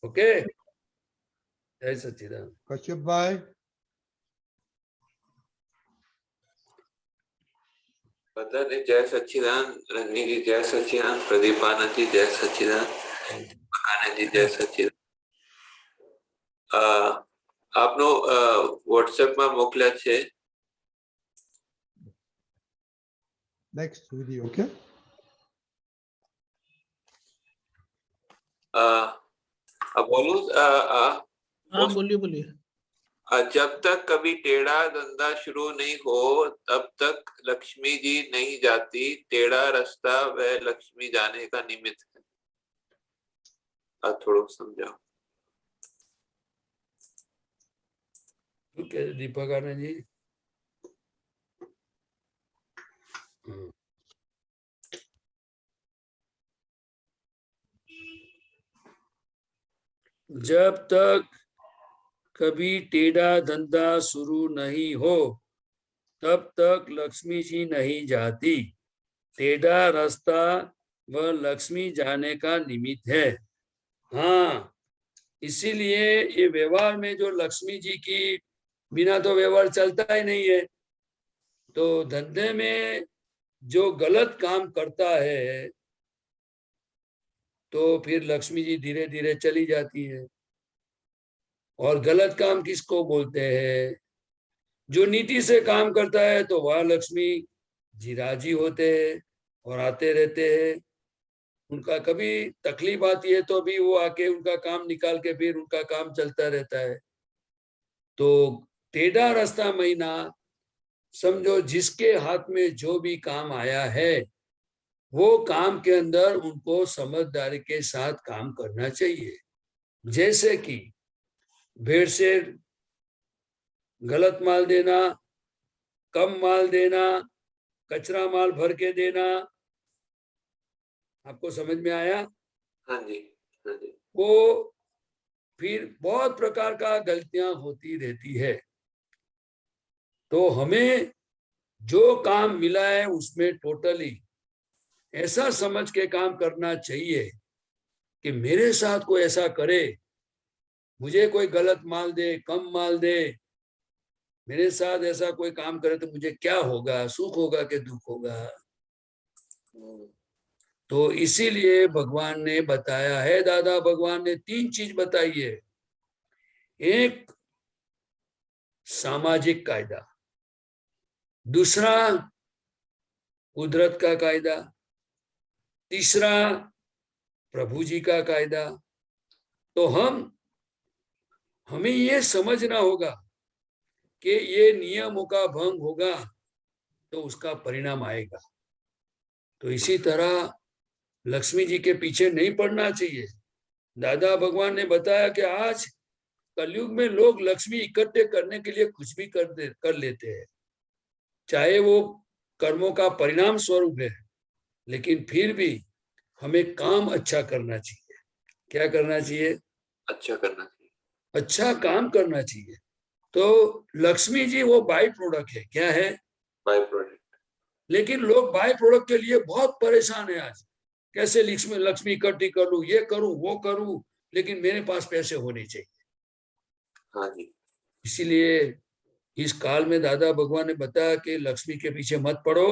Okay, જય સચ્ચિદાનંદ. કશ્યપભાઈ, બધાને જય સચ્ચિદાનંદ. રંગીજી જય સચ્ચિદાનંદ. પ્રદીપાનંદજી જય સચ્ચિદાનંદ. મકાનજી જય સચ્ચિદાનંદ. આપનો WhatsApp માં મોકલ્યા છે. next video, okay? बोलूं? हाँ बोलिए बोलिए. जब तक कभी टेढ़ा धंधा शुरू नहीं हो तब तक लक्ष्मी जी नहीं जाती. टेढ़ा रास्ता वह लक्ष्मी जाने का निमित्त है. थोड़ा समझाओ. ઓકે, દીપક આનંદજી. जब तक कभी टेढ़ा धंधा शुरू नहीं हो तब तक लक्ष्मी जी नहीं जाती. टेढ़ा रास्ता वह लक्ष्मी जाने का निमित्त है. हाँ, इसीलिए ये व्यवहार में जो लक्ष्मी जी की बिना तो व्यवहार चलता ही नहीं है. तो धंधे में जो गलत काम करता है तो फिर लक्ष्मी जी धीरे धीरे चली जाती है. और गलत काम किसको बोलते हैं? जो नीति से काम करता है तो वह लक्ष्मी जी राजी होते हैं और आते रहते हैं. उनका कभी तकलीफ आती है तो भी वो आके उनका काम निकाल के फिर उनका काम चलता रहता है. तो टेढ़ा रास्ता महीना समझो जिसके हाथ में जो भी काम आया है वो काम के अंदर उनको समझदारी के साथ काम करना चाहिए. जैसे कि भेड़ से गलत माल देना, कम माल देना, कचरा माल भर के देना. आपको समझ में आया? हाँ जी, हाँ जी. वो फिर बहुत प्रकार का गलतियां होती रहती है. तो हमें जो काम मिला है उसमें टोटली ऐसा समझ के काम करना चाहिए कि मेरे साथ कोई ऐसा करे, मुझे कोई गलत माल दे, कम माल दे, मेरे साथ ऐसा कोई काम करे तो मुझे क्या होगा, सुख होगा कि दुख होगा. तो इसीलिए भगवान ने बताया है, दादा भगवान ने 3 चीज बताई है. एक सामाजिक कायदा, दूसरा कुदरत का कायदा, तीसरा प्रभु जी का कायदा. तो हमें ये समझना होगा कि ये नियमों का भंग होगा तो उसका परिणाम आएगा. तो इसी तरह लक्ष्मी जी के पीछे नहीं पड़ना चाहिए. दादा भगवान ने बताया कि आज कलयुग में लोग लक्ष्मी इकट्ठे करने के लिए कुछ भी कर लेते हैं, चाहे वो कर्मों का परिणाम स्वरूप है, लेकिन फिर भी हमें काम अच्छा करना चाहिए. क्या करना चाहिए? अच्छा करना चाहिए. अच्छा काम करना चाहिए. तो लक्ष्मी जी वो बाई प्रोडक्ट है. क्या है? By product. लेकिन लोग बाई प्रोडक्ट के लिए बहुत परेशान है आज. कैसे लक्ष्मी इकट्ठी कर लूं, ये करूं वो करूं, लेकिन मेरे पास पैसे होने चाहिए. हाँ जी. इसीलिए इस काल में दादा भगवान ने बताया कि लक्ष्मी के पीछे मत पड़ो,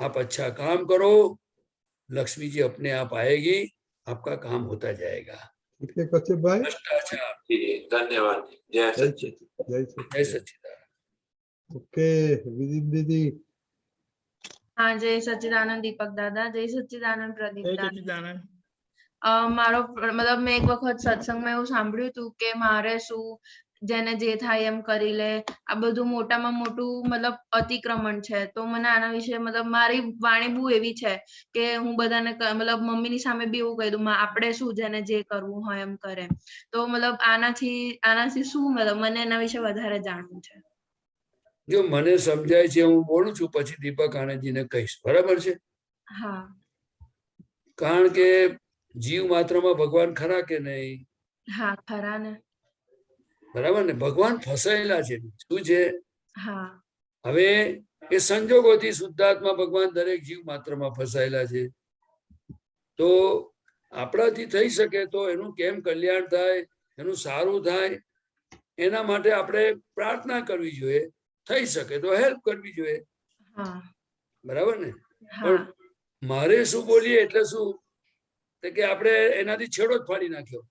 आप अच्छा काम करो, लक्ष्मी जी अपने आप आएगी, आपका काम होता जाएगा. ठीक है कश्यपभाई, भ्रष्टाचार. जी, धन्यवाद. जय सच्चिदानंद. जय जय सच्चिदानंद. सच्चिदानंद. ओके विदित दीदी, हाँ, जय सच्चिदानंद दीपक दादा, जय सच्चिदानंद प्रदीप जय दादा. सच्चिदानंद. મારો મતલબ મેં એક વખત સત્સંગમાં એવું સાંભળ્યું હતું કે મારે શું જેને જે થાય એમ કરી લે, આ બધું મોટામાં મોટું મતલબ અતિક્રમણ છે. તો મને આના વિશે મતલબ મારી વાણી બહુ એવી છે કે હું બધાને મતલબ મમ્મીની સામે બી એવું કહી દઉં, આપણે શું જેને જે કરવું હોય એમ કરે. તો મતલબ આનાથી શું મતલબ મને એના વિશે વધારે જાણવું છે. જો મને સમજાય છે હું બોલું છું, પછી દીપક આનંદજીને કહીશ. બરાબર છે? હા. કારણ કે જીવ માત્રમાં ભગવાન ખરા કે નહીં? હા ખરા ને. બરાબર ને? ભગવાન ફસાયેલા છે. શું છે? હા. હવે એ સંજોગોથી શુદ્ધાત્મા ભગવાન દરેક જીવ માત્રમાં ફસાયેલા છે. તો આપણાથી થઈ શકે તો એનું કેમ કલ્યાણ થાય, એનું સારું થાય, એના માટે આપણે પ્રાર્થના કરવી જોઈએ. થઈ શકે તો હેલ્પ કરવી જોઈએ. હા બરાબર ને? હા પણ મારે શું બોલીએ એટલે શું કે આપણે એનાથી છેડો જ ફાડી નાખ્યો.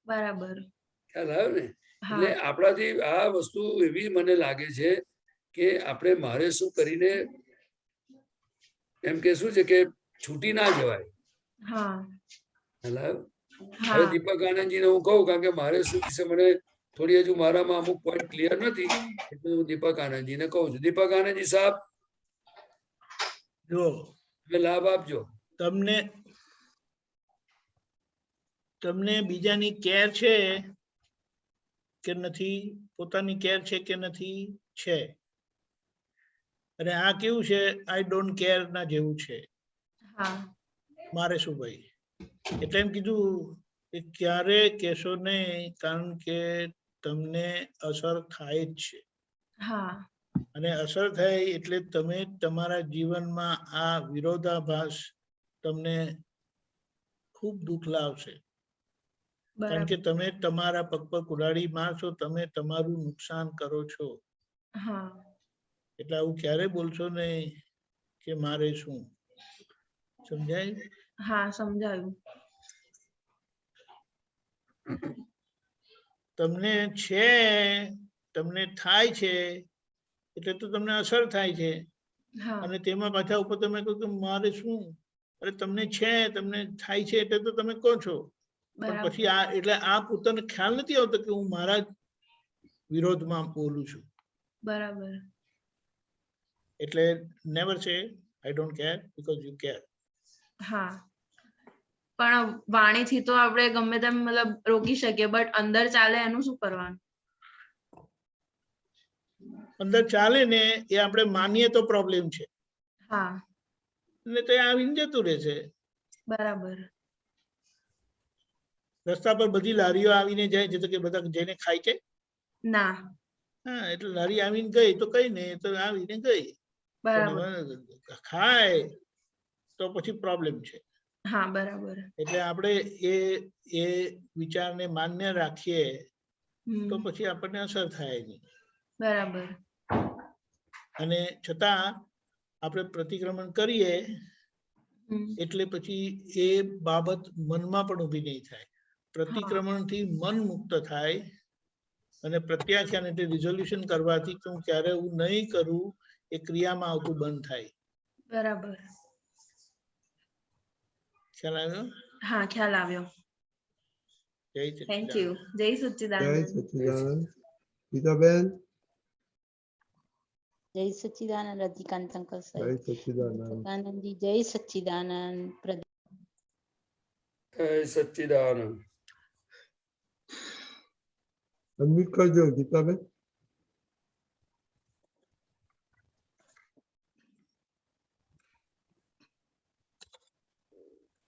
બરાબર. ખ્યાલ આવ્યો ને? હા એટલે આપણાથી આ વસ્તુ એવી મને લાગે છે કે આપણે મારે શું કરીને એમ કે શું છે કે છૂટી ના જવાય. હા ખ્યાલ આવ્યો? હવે હા દીપક આનંદજીને હું કહું, કારણ કે મારે શું વિશે મને થોડી હજુ મારામાં અમુક પોઈન્ટ ક્લિયર નથી, એટલે હું દીપક આનંદજીને કહું છું. દીપક આનંદજી સાહેબ, જો તમે લાભ આપજો. તમને તમને બીજાની કેર છે કે નથી, પોતાની કેર છે કે નથી, છે. અને આ કેવું છે, આઈ ડોન્ટ કેર ના જેવું છે. હા મારે શું ભાઈ, એટલે એમ કીધું કે ક્યારે કેશો નહીં, કારણ કે તમને અસર થાય જ છે. હા અને અસર થાય એટલે તમે તમારા જીવનમાં આ વિરોધાભાસ તમને ખૂબ દુઃખ લાવશે. કારણ કે બરાબર. તમે તમારા પગ પર કુલ્હાડી મારશો, તમે તમારું નુકસાન કરો છો. હા એટલે આવું ક્યારે બોલશો નહીં કે મારે શું. સમજાય? હા સમજાયું. તમને છે, તમને થાય છે એટલે તો તમને અસર થાય છે. હા અને તેમાં પાછા ઉપર તમે કહો કે મારે શું, અરે તમને છે, તમને થાય છે એટલે તો તમે કહો છો. પણ બરાબર. પછી આ એટલે આ પોતાને ખ્યાલ નથી આવતો કે હું મારા જ વિરોધમાં બોલું છું. બરાબર. એટલે નેવર સે I don't care because you care. હા પણ વાણીથી તો આપણે ગમે તેમ મતલબ રોકી શકીએ, બટ અંદર ચાલે એનું શું કરવાનું? અંદર ચાલે ને એ આપણે માનીએ તો પ્રોબ્લેમ છે, હા એટલે તો એ આવીને જતું રહેશે. બરાબર. રસ્તા પર બધી લારીઓ આવીને જાય છે તો કે બધા જઈને ખાય છે? ના. હા, એટલે લારી આવીને ગઈ તો કઈ નહીં, તો આવીને ગઈ. બરાબર. પણ ખાય તો પછી પ્રોબ્લેમ છે. હા બરાબર. એટલે આપણે એ વિચારને માન્ય રાખીએ તો હમ પછી આપણને અસર થાય નહીં. બરાબર. અને છતાં આપણે પ્રતિક્રમણ કરીએ હમ એટલે પછી એ બાબત મનમાં પણ ઊભી નહીં થાય. પ્રતિક્રમણથી મન મુક્ત થાય અને પ્રત્યાખ્યાન એટલે રિઝોલ્યુશન કરવાથી કે હું ક્યારે એવું નહીં કરું, એ ક્રિયામાં આવતું બંધ થાય. બરાબર. ખ્યાલ આવ્યો? હા ખ્યાલ આવ્યો. જય થેન્ક સચ્ચિદાનંદ. યુ. જય જય સચ્ચિદાનંદ. સચ્ચિદાનંદ. ગીતાબેન, જય સચ્ચિદાનંદ રતિકાંત અંકલ જય સાહેબ. સચ્ચિદાનંદ. સચ્ચિદાનંદજી જય સચ્ચિદાનંદ. સચ્ચિદાનંદ. અનમ્યુટ કરજો ગીતાબેન.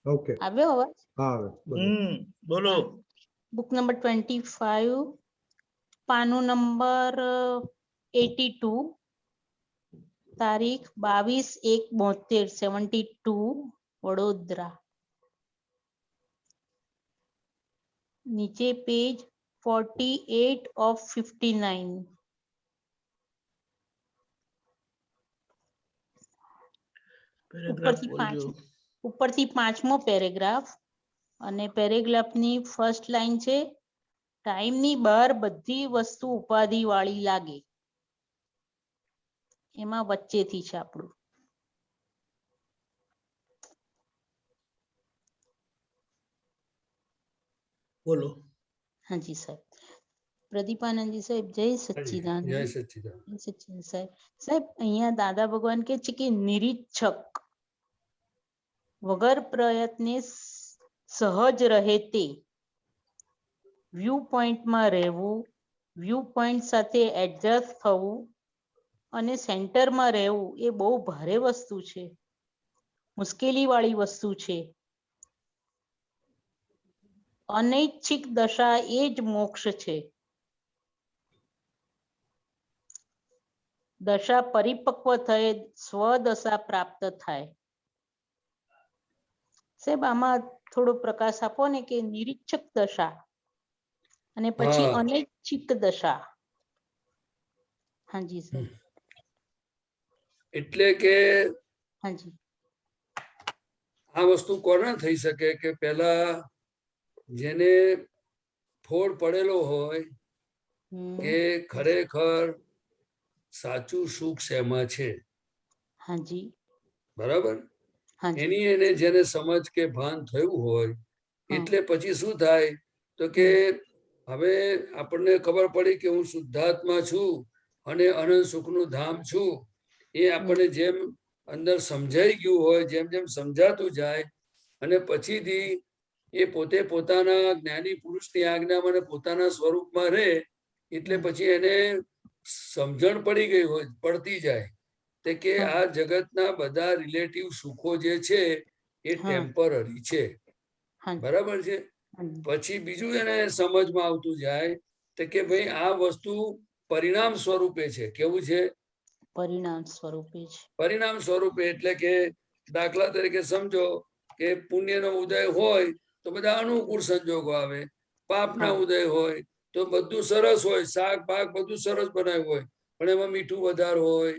ઓકે, આવ્યો અવાજ? હા આવે બોલો. બોલો. બુક નંબર 25, પાનું નંબર 82, તારીખ 22/1/72, 72, વડોદરા. નીચે પેજ 48 of 59. પેરેગ્રાફ બોલજો. ઉપરથી 5મો પેરેગ્રાફ અને પેરેગ્રાફની ફર્સ્ટ લાઈન છે, ટાઈમની બહાર બધી વસ્તુ ઉપાધિ વાળી લાગે. એમાં વચ્ચેથી છે આપણું. બોલો. હાજી સાહેબ. પ્રદીપાનંદજી સાહેબ જય સચ્ચિદાનંદ. જય સચ્ચિદાનંદ. જય સચ્ચિદાનંદ સાહેબ. સાહેબ અહીંયા દાદા ભગવાન કે છે કે નિરીક્ષક વગર પ્રયત્ને સહજ રહે તે વ્યૂ પોઈન્ટમાં રહેવું, વ્યૂ પોઈન્ટ સાથે એડજસ્ટ થવું અને સેન્ટરમાં રહેવું એ બહુ ભારે વસ્તુ છે, મુશ્કેલી વાળી વસ્તુ છે. અનૈચ્છિક દશા એ જ મોક્ષ છે. દશા પરિપક્વ થયે સ્વદશા પ્રાપ્ત થાય. સાહેબ આમાં થોડો પ્રકાશ આપો ને કે નિરીક્ષક દશા અને પછી હા. અનૈચ્છિક દશા. હાજી સર. એટલે કે હાજી. આ વસ્તુ કોને થઈ શકે કે પેલા જેને ફોડ પડેલો હોય કે ખરેખર સાચું સુખ શેમાં છે, હાજી. બરાબર, હાજી. એની એને જેને સમજ કે ભાન થયું હોય એટલે પછી શું થાય તો કે હવે આપણને ખબર પડી કે હું શુદ્ધાત્મા છું અને અનંત સુખનું ધામ છું. એ આપણને જેમ અંદર સમજાઈ ગયું હોય, જેમ જેમ સમજાતું જાય અને પછીથી એ પોતે પોતાના જ્ઞાની પુરુષની આજ્ઞામાં અને પોતાના સ્વરૂપમાં રહે એટલે પછી એને સમજણ પડી ગઈ હોય, પડતી જાય તે કે આ જગતના બધા રિલેટિવ સુખો જે છે એ ટેમ્પરરી છે, બરાબર છે. પછી બીજું એને સમજમાં આવતું જાય તો કે ભાઈ આ વસ્તુ પરિણામ સ્વરૂપે છે. કેવું છે? પરિણામ સ્વરૂપે છે. પરિણામ સ્વરૂપે એટલે કે દાખલા તરીકે સમજો કે પુણ્યનો ઉદય હોય તો બધા અનુકૂળ સંજોગો આવે, પાપના ઉદય હોય તો બધું સરસ હોય, શાક પાક બધું સરસ બનાવ્યું હોય પણ એમાં મીઠું વધારે હોય,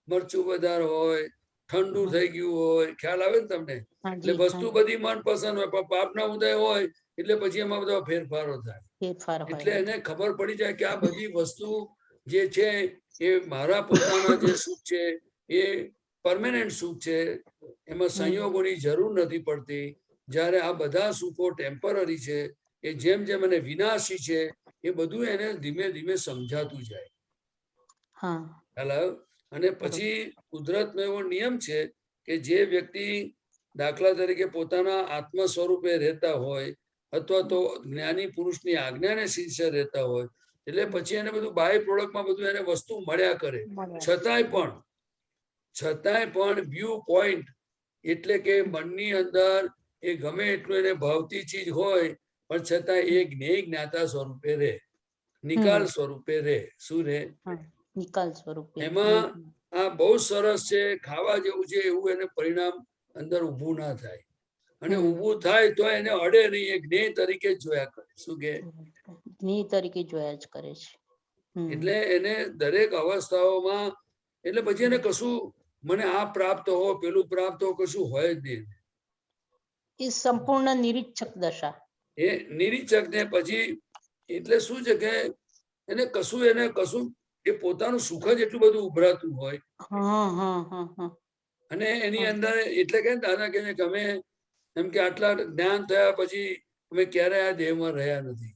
મરચું વધારે હોય, ઠંડુ થઈ ગયું હોય, ખ્યાલ આવે ને તમને? એટલે વસ્તુ બધી મનપસંદ હોય પણ પાપના ઉદય હોય એટલે પછી એમાં બધા ફેરફારો થાય. એટલે એને ખબર પડી જાય કે આ બધી વસ્તુ જે છે એ મારા પોતાના જે સુખ છે એ પરમેનન્ટ સુખ છે, એમાં સંયોગોની જરૂર નથી પડતી. જ્યારે આ બધા સુખો ટેમ્પરરી છે, એ જેમ જેમ એને વિનાશી છે એ બધું એને ધીમે ધીમે સમજાતું જાય. અને પછી કુદરતનો એવો નિયમ છે કે જે વ્યક્તિ દાખલા તરીકે પોતાના આત્મ સ્વરૂપે રહેતા હોય અથવા તો જ્ઞાની પુરુષની આજ્ઞાને શિષ્ય રહેતા હોય એટલે પછી એને બધું બાય પ્રોડક્ટમાં બધું એને વસ્તુ મળ્યા કરે. છતાંય પણ વ્યૂ પોઈન્ટ એટલે કે મનની અંદર એ ગમે એટલું એને ભાવતી ચીજ હોય પણ છતાં એ જ્ઞેય જ્ઞાતા સ્વરૂપે રહે, નિકાલ સ્વરૂપે રહે. શું રહે? નિકાલ સ્વરૂપે. એમાં આ બહુ સરસ છે, ખાવા જેવું છે એવું એને પરિણામ અંદર ઊભું ના થાય. અને ઊભું થાય તો એને અડે નહીં, એ જ્ઞેય તરીકે જ જોયા કરે. શું કે? જ્ઞેય તરીકે જોયા જ કરે છે. એટલે એને દરેક અવસ્થાઓમાં એટલે પછી એને કશું મને આ પ્રાપ્ત હો પેલું પ્રાપ્ત હો કશું હોય જ નહીં. એ સંપૂર્ણ નિરીક્ષક દશા. એ નિરીક્ષક ને પછી એટલે શું છે કે એને કશું એ પોતાનું સુખ જ એટલું બધું ઉભરાતું હોય અને એની અંદર એટલે કે દાદા કે અમે એમ કે આટલા જ્ઞાન થયા પછી અમે ક્યારે આ દેહમાં રહ્યા નથી.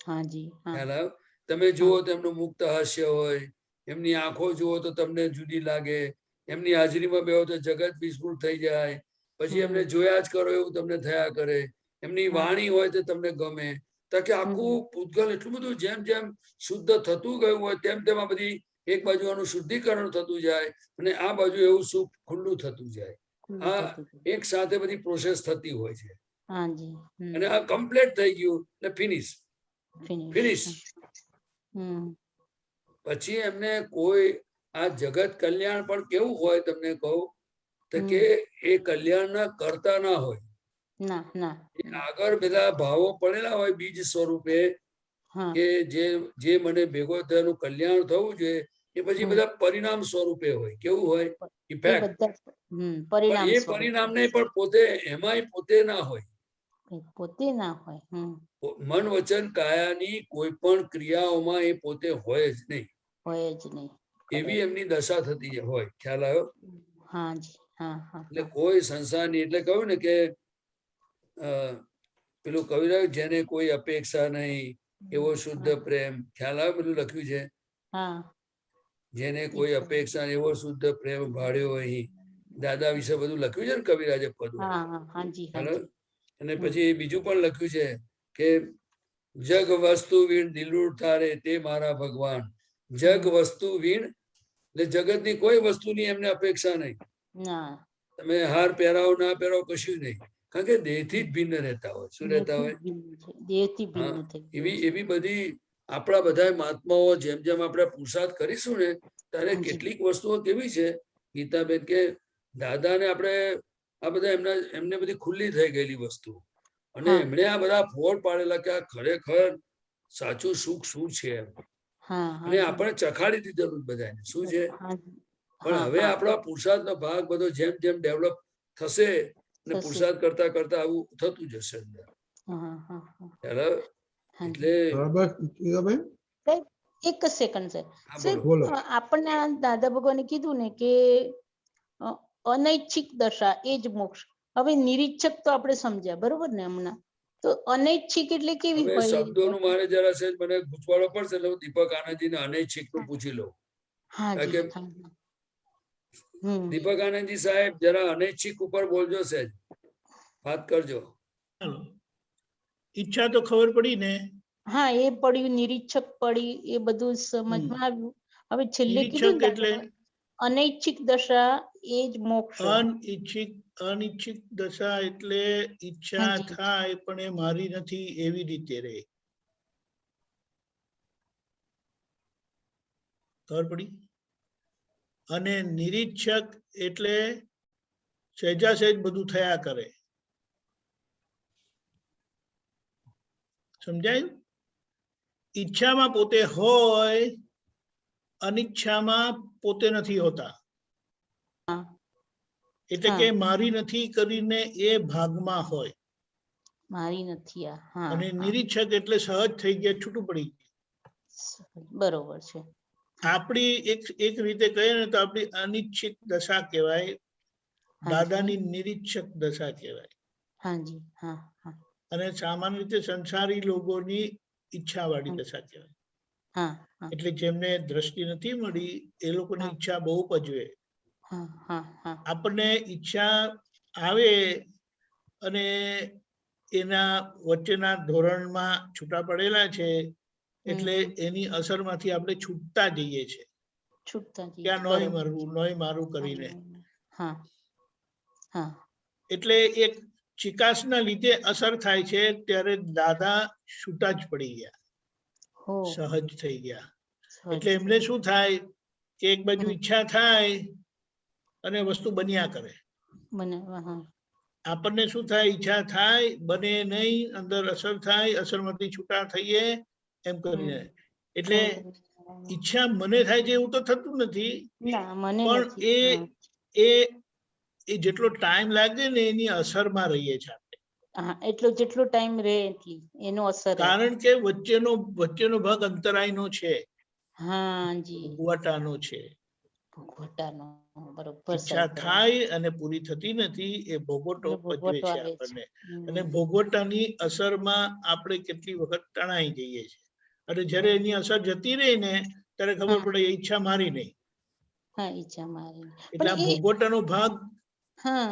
ખ્યાલ આવ્યો? તમે જુઓ તો એમનું મુક્ત હાસ્ય હોય, એમની આંખો જુઓ તો તમને જુદી લાગે, એમની હાજરીમાં બેહો તો જગત વિસ્ફુટ થઈ જાય, પછી એમને જોયા જ કરો એવું તમને થયા કરે, એમની વાણી હોય તો તમને ગમે. તો કે આખું પૂતગલ એટલું બધું જેમ જેમ શુદ્ધ થતું ગયું હોય તેમ તેમ આ બધી એક બાજુ આનું શુદ્ધિકરણ થતું જાય અને આ બાજુ એવું સુખ ખુલ્લું થતું જાય. આ એક સાથે બધી પ્રોસેસ થતી હોય છે. અને આ કમ્પ્લીટ થઈ ગયું એટલે ફિનિશ. પછી એમને કોઈ આ જગત કલ્યાણ પણ કેવું હોય તમને કહું તો કે એ કલ્યાણ ના કરતા ના હોય. આગળ બધા ભાવો પડેલા હોય બીજ સ્વરૂપે કે જે મને ભેગો થયેલું કલ્યાણ થવું જોઈએ એ પછી બધા પરિણામ સ્વરૂપે હોય. કેવું હોય? ઇફેક્ટ. પણ એ પરિણામ નહીં પણ પોતે એમાંય પોતે ના હોય. મન વચન કાયાની કોઈ પણ ક્રિયાઓમાં એ પોતે હોય જ નહીં. એવી એમની દશા થતી હોય. ખ્યાલ આવ્યો? એટલે કોઈ સંસારની એટલે કહ્યું ને કે પેલું કવિરાજ જેને કોઈ અપેક્ષા નહીં એવો શુદ્ધ પ્રેમ. ખ્યાલ આવે? બધું લખ્યું છે. જેને કોઈ અપેક્ષા એવો શુદ્ધ પ્રેમ ભાળ્યો અહીં. દાદા વિશે બધું લખ્યું છે ને કવિરાજે પદું. અને પછી બીજું પણ લખ્યું છે કે જગ વસ્તુ વીણ દિલુડ તારે તે મારા ભગવાન. જગ વસ્તુ વીણ એટલે જગતની કોઈ વસ્તુની એમને અપેક્ષા નહીં. તમે હાર પહેરાવો ના પહેરાવો કશું નહીં, કારણ કે દેહથી જ ભિન્ન રહેતા હોય. શું રહેતા હોય? એવી બધી આપણા બધા મહાત્માઓ જેમ જેમ આપણે પુરુષાર્થ કરીશું ને ત્યારે કેટલીક વસ્તુઓ કેવી છે ગીતાબેન કે દાદાને આપણે આ બધા એમને બધી ખુલ્લી થઈ ગયેલી વસ્તુ અને હા. એમણે આ બધા ફોડ પાડેલા કે આ ખરેખર સાચું સુખ શું છે એમ. હા અને હા આપણે ચખાડી દીધેલું બધાને શું છે. હા પણ હા હવે હા આપણા પુરુષાર્થનો ભાગ બધો જેમ જેમ ડેવલપ થશે અને થશે. પુરુષાર્થ કરતા કરતા આવું થતું જશે અંદર. હા હા હા બરાબર? હાજી. એટલે બરાબર ગીતાબેન સાહેબ, એક જ સેકન્ડ સાહેબ. હા સાહેબ, બોલો. બોલો આપણને આ દાદા ભગવાને કીધું ને કે અનૈચ્છિક દશા એ જ મોક્ષ. હવે નિરીક્ષક તો આપણે સમજ્યા બરોબર ને હમણાં, તો અનૈચ્છિક એટલે કેવી હવે હોય? શબ્દોનું મારે જરા છે મને ગૂંચવાડો પડશે એટલે હું દીપક આનંદજીને અનૈચ્છિકનું પૂછી લઉં. હા કારણ જી કે હા. દીપક આનંદજી સાહેબ જરા અનૈચ્છિક ઉપર બોલજો સહેજ. વાત કરજો. ચાલો. ઈચ્છા તો ખબર પડી ને. હા, એ પડ્યું, નિરીક્ષક પડી, એ બધું સમજમાં આવ્યું. હવે છેલ્લે કીધું નિરીક્ષક ને એટલે દાદા, અનૈચ્છિક દશા એ જ મોક્ષ. અનિચ્છિક દશા એટલે ઈચ્છા હાજી. થાય પણ એ મારી નથી એવી રીતે રહે. ખબર પડી? અને નિરીક્ષક એટલે સહેજા સહેજ બધું થયા કરે. સમજાયું? ઈચ્છામાં પોતે હોય, અનિચ્છામાં પોતે નથી હોતા. હા. એટલે કે મારી નથી કરીને એ ભાગમાં હોય. મારી નથી આ. હા અને હા, નિરીક્ષક એટલે સહજ થઈ ગયા, છૂટું પડી ગયા. બરોબર છે. આપણી એક રીતે કહીએ ને તો આપણી અનિચ્છિત દશા કહેવાય, હાજી. દાદાની નિરીક્ષક દશા કહેવાય. હાજી. હા હા અને સામાન્ય રીતે સંસારી લોકોની ઈચ્છાવાળી દશા કહેવાય. હા હા એટલે જેમને દ્રષ્ટિ નથી મળી એ લોકોની હા ઈચ્છા બહુ પજવે. હા હા હા આપણને ઈચ્છા આવે અને એના વચ્ચેના ધોરણમાં છૂટા પડેલા છે એટલે એની અસરમાંથી આપણે છૂટતા જઈએ છીએ. છૂટતા જઈએ. ક્યાં નોય મારવું, નોય મારું કરીને. હા હા એટલે એક ચિકાસના લીધે અસર થાય છે ત્યારે દાદા છૂટા જ પડી ગયા, હો સહજ થઈ ગયા. સહજ એટલે એમને થઈ. શું થાય કે એક બાજુ ઈચ્છા થાય અને વસ્તુ બન્યા કરે. મને હા આપણને શું થાય, ઈચ્છા થાય, બને નહીં, અંદર અસર થાય, અસરમાંથી છૂટા થઈએ એમ કરીને. એટલે ઈચ્છા મને થાય છે એવું તો થતું નથી, ના મને પણ નથી. હા એ જેટલો ટાઈમ લાગે ને એની અસરમાં રહીએ છીએ આપણે. હા, જેટલો ટાઈમ રહે એટલી એનો અસર રહે. કારણ કે વચ્ચેનો ભાગ અંતરાયનો છે, હા જી, ભોગવટાનો છે. ભોગવટાનો. બરોબર ઈચ્છા સાહેબ. થાય અને પૂરી થતી નથી, એ ભોગવટો એટલે પજવે ભોગવટો છે આવે છે. આપણને. અને ભોગવટાની અસરમાં આપણે કેટલી વખત તણાઈ જઈએ છીએ. અને જ્યારે એની અસર જતી રહી ને ત્યારે ખબર હા પડે એ ઈચ્છા મારી નહીં. હા, ઈચ્છા મારી. એટલે પણ આ એ ભોગવટાનો ભાગ હા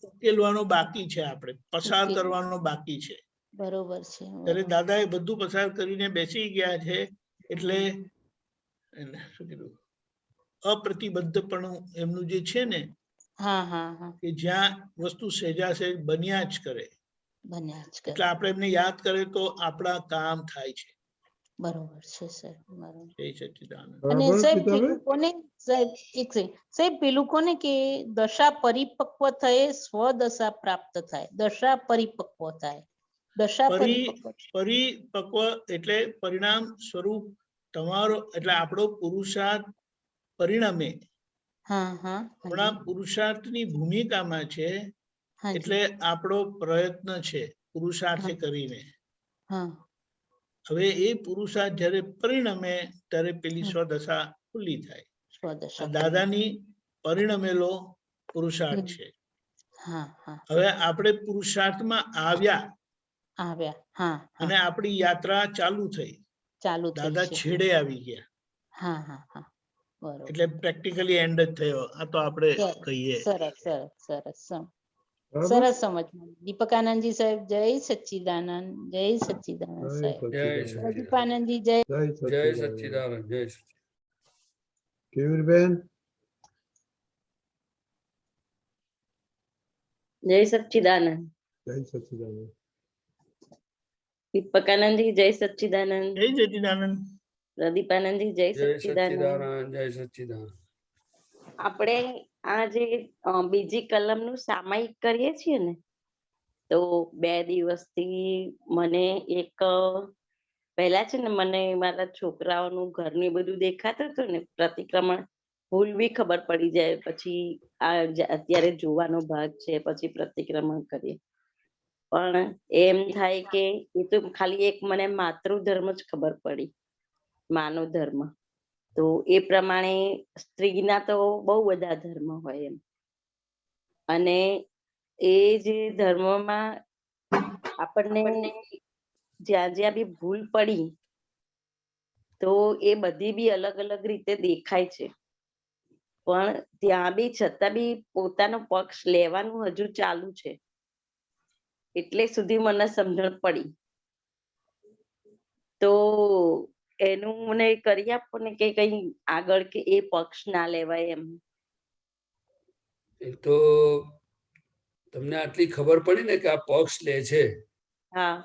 ઉકેલવાનો બાકી છે, આપણે પસાર ઉકેલ કરવાનો બાકી છે. બરોબર છે. ત્યારે બરોબર. દાદા એ બધું પસાર કરીને બેસી ગયા છે. એટલે શું કીધું, અપ્રતિબદ્ધપણું એમનું જે છે ને, હા હા હા કે જ્યાં વસ્તુ સહેજા સહેજ બન્યા જ કરે. બન્યા જ એટલે કરે. આપણે એમને યાદ કરીએ તો આપણા કામ થાય છે. બરોબર છે સાહેબ. બરોબર. જય સચ્ચિદાનંદ. અને બરાબર સાહેબ ગીતાબેન પેલું કોને સાહેબ, એક સાહેબ પેલું કોને કે દશા પરિપક્વ થયે સ્વદશા પ્રાપ્ત થાય. દશા પરિપક્વ થાય. દશા પરિપક્વ. પરિપક્વ એટલે પરિણામ સ્વરૂપ તમારો, એટલે આપણો પુરુષાર્થ પરિણમે. હા હા આપણા પુરુષાર્થની ભૂમિકામાં છે. હાજી. એટલે આપણો પ્રયત્ન છે પુરુષાર્થ હા કરીને. હા હવે એ પુરુષાર્થ જ્યારે પરિણમે ત્યારે પેલી હા સ્વદશા ખુલ્લી થાય. આ સ્વદશા ખુલ્લી. દાદાની પરિણમેલો પુરુષાર્થ છે. હા હા હવે આપણે પુરુષાર્થમાં આવ્યા આવ્યા. હા હા અને આપણી યાત્રા ચાલુ થઈ. ચાલુ થઈ દાદા છે. છેડે આવી ગયા. હા હા હા બરોબર. એટલે પ્રેક્ટિકલી એન્ડ જ થયો. આ તો આપણે કહીએ. સરસ સરસ સરસ બરાબર સરસ સમજ. દીપકાનંદજી સાહેબ જય સચ્ચિદાનંદ. જય સચ્ચિદાનંદ જય સાહેબ. જય સચ્ચિદાનંદ સચ્ચિદાનંદ. પ્રદીપાનંદજી જય. જય જય સચ્ચિદાનંદ. સચ્ચિદાનંદ. જય સચ્ચિદાનંદ. કેવીરબેન જય સચ્ચિદાનંદ. જય સચ્ચિદાનંદ. દીપકાનંદજી જય સચ્ચિદાનંદ. જય સચ્ચિદાનંદ. પ્રદીપાનંદજી જય જય સચ્ચિદાનંદ. સચ્ચિદાનંદ. જય સચ્ચિદાનંદ. આપણે આ જે બીજી કલમનું સામાયિક કરીએ છીએ ને, તો 2 દિવસથી મને એક પહેલા છે ને મને મારા છોકરાઓનું ઘરની બધું દેખાતું હતું ને પ્રતિક્રમણ ભૂલ બી ખબર પડી જાય, પછી અત્યારે જોવાનો ભાગ છે, પછી પ્રતિક્રમણ કરીએ. પણ એમ થાય કે એ તો ખાલી એક મને માતૃધર્મ જ ખબર પડી, માનવ ધર્મ. તો એ પ્રમાણે સ્ત્રીના તો બહુ બધા ધર્મ હોય એમ, અને એ જે ધર્મમાં આપણને જ્યાં જ્યાં બી ભૂલ પડી તો એ બધી બી અલગ અલગ રીતે દેખાય છે, પણ ત્યાં બી છતાં બી પોતાનો પક્ષ લેવાનું હજુ ચાલુ છે. એટલે સુધી મને સમજણ પડી. તો એનું મને કરી આપો ને કે કઈ આગળ કે એ પક્ષ ના લેવાય એમ. એક તો તમને આટલી ખબર પડી ને કે આ પક્ષ લે છે, હા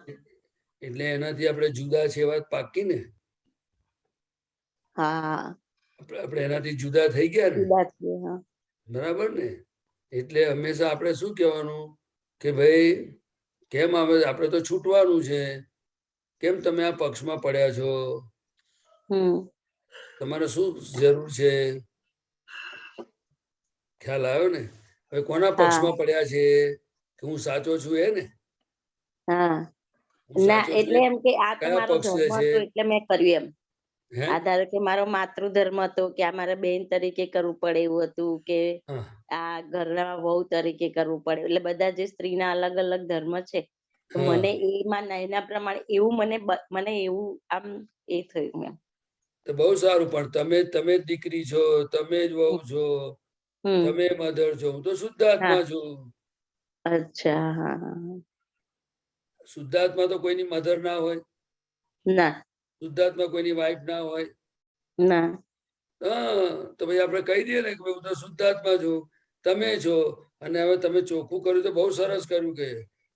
એટલે એનાથી આપણે જુદા છે એ વાત પાકી ને. હા આપણે એનાથી જુદા થઈ ગયા ને, જુદા છીએ. હા બરાબર ને. એટલે હંમેશા આપણે શું કહેવાનું કે ભાઈ કેમ આપણે તો છૂટવાનું છે, કેમ તમે આ પક્ષમાં પડ્યા છો, તમારે શું જરૂર છે? ખ્યાલ આવ્યો ને? હવે કોના હા પક્ષમાં પડ્યા છે કે હું સાચો છું એ ને? હા હું ના સાચો છું એટલે એ એમ કે આ તો કયા મારો પક્ષ લે ધર્મ છે? હતો એટલે મેં કર્યું એમ. હે આ ધારો કે મારો માતૃધર્મ હતો કે આ મારા બેન તરીકે કરવું પડે એવું હતું, કે હા આ ઘરના વહુ તરીકે કરવું પડે, એટલે બધા જે સ્ત્રીના અલગ અલગ ધર્મ છે, તો હા મને એમાં એના પ્રમાણે એવું મને એવું આમ એ થયું એમ. તો બહુ સારું. પણ તમે જ દીકરી છો, તમે જ વહુ છો, હમ તમે મધર છો, હું તો હા શુદ્ધાત્મા છું. અચ્છા હા હા શુદ્ધાત્મા તો કોઈની મધર ના હોય, ના શુદ્ધાત્મા કોઈની વાઈફ ના હોય. ના હા તો ભાઈ આપણે કહી દઈએ ને કે ભાઈ હું તો શુદ્ધાત્મા છું, તમે છો. અને હવે તમે ચોખ્ખું કર્યું તો બહુ સરસ કર્યું કે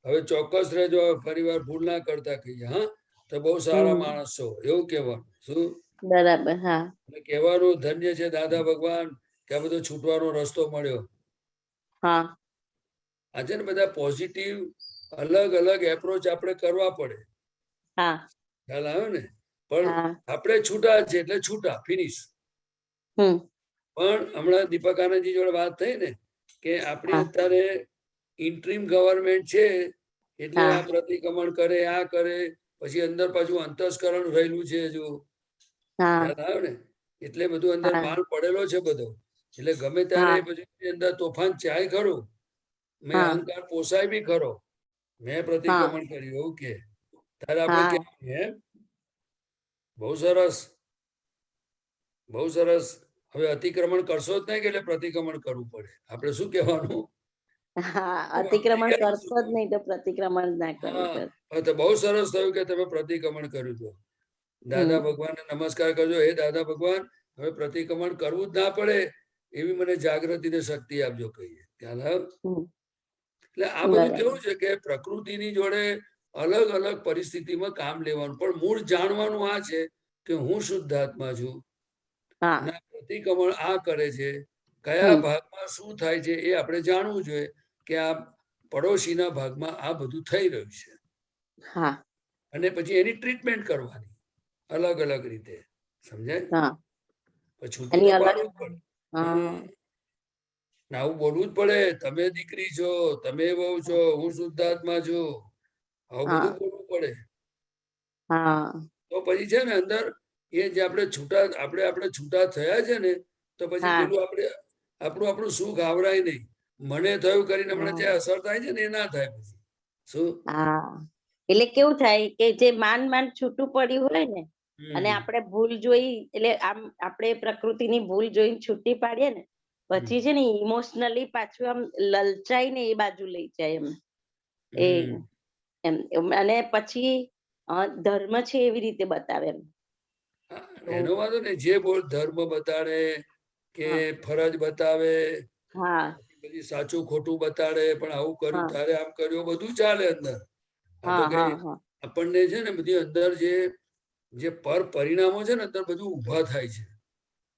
હવે ચોક્કસ રહેજો, ફરી વાર ભૂલ ના કરતા કહીએ. હા તો બહુ સારા હમ માણસ છો એવું કહેવાનું. શું બરાબર. હા કહેવાનું? ધન્ય છે દાદા ભગવાન કે આ બધો છૂટવાનો રસ્તો મળ્યો. હા આજે ને બધા પોઝિટિવ અલગ અલગ એપ્રોચ આપણે કરવા પડે. હા ખ્યાલ આવ્યો ને? પણ હા આપણે છૂટા છે એટલે છૂટા, ફિનિશ. હમ પણ હમણાં દીપક આનંદજી જોડે વાત થઈ ને કે આપણી હા અત્યારે ઇન્ટ્રીમ ગવર્મેન્ટ છે, એટલે હા આ પ્રતિક્રમણ કરે, આ કરે, પછી અંદર પાછું અંતસ્કરણ રહેલું છે હજુ. હા ખ્યાલ આવ્યો ને? એટલે બધું અંદર હા માલ પડેલો છે બધો. એટલે ગમે ત્યારે હા પછી અંદર તોફાન ચાય ખરું, મેં હા અહંકાર પોસાય બી ખરો, મેં હા પ્રતિક્રમણ કર્યું એવું કે ત્યારે આપણે હા કે બહુ સરસ, બહુ સરસ. હવે અતિક્રમણ કરશો જ નહીં કે એટલે પ્રતિક્રમણ કરવું પડે. આપણે શું કહેવાનું? હા અતિક્રમણ કરશો જ નહીં તો પ્રતિક્રમણ ના કરવું પડે. હા તો બહુ સરસ થયું કે તમે પ્રતિક્રમણ કર્યું હતું. દાદા હમ ભગવાનને નમસ્કાર કરજો. હે દાદા ભગવાન, હવે પ્રતિક્રમણ કરવું જ ના પડે એવી મને જાગૃતિ ને શક્તિ આપજો કહીએ. ખ્યાલ આવ્યો? હમ એટલે આ બધું બરાબર. કેવું છે કે પ્રકૃતિની જોડે અલગ અલગ પરિસ્થિતિમાં કામ લેવાનું, પણ મૂળ જાણવાનું આ છે કે હું શુદ્ધાત્મા છું હા અને પ્રતિક્રમણ આ કરે છે. કયા હમ ભાગમાં શું થાય છે એ આપણે જાણવું જોઈએ કે આ પડોશીના ભાગમાં આ બધું થઈ રહ્યું છે, હા અને પછી એની ટ્રીટમેન્ટ કરવાની અલગ અલગ રીતે. સમજાય? હા છૂટું તો એની અલગ પાડવું જ પડે. હા આવું બોલવું જ પડે. તમે દીકરી છો, તમે વહુ છો, હું શુદ્ધાત્મા છું, આવું હા બધું બોલવું પડે. હા તો પછી છે ને અંદર એ જે આપણે છૂટા થયા છે ને, તો પછી હા પેલું આપણું સુખ આવરાય નહીં. મને થયું કરીને હમણાં જે હા અસર થાય છે ને એ ના થાય પછી. શું? હા એટલે કેવું થાય કે જે માંડ છૂટું પડ્યું હોય ને, અને હમ આપણે ભૂલ જોઈ, એટલે આમ આપણે પ્રકૃતિની ભૂલ જોઈને છૂટી પાડીએ ને, હમ પછી છે ને ઇમોશનલી પાછું આમ લલચાઈ ને એ બાજુ લઈ જાય એમ. એ હમ અને પછી ધર્મ છે એવી રીતે બતાવે એમ. તો એનો વાંધો ને જે બોલ ધર્મ બતાડે કે હા ફરજ બતાવે, હા બધી સાચું ખોટું બતાડે, પણ આવું કર્યું હા તારે આમ કર્યું, બધું ચાલે અંદર. આ તો હા કઈ હા હા આપણને છે ને બધી અંદર જે પરિણામો છે ને અંદર બધું ઊભા થાય છે,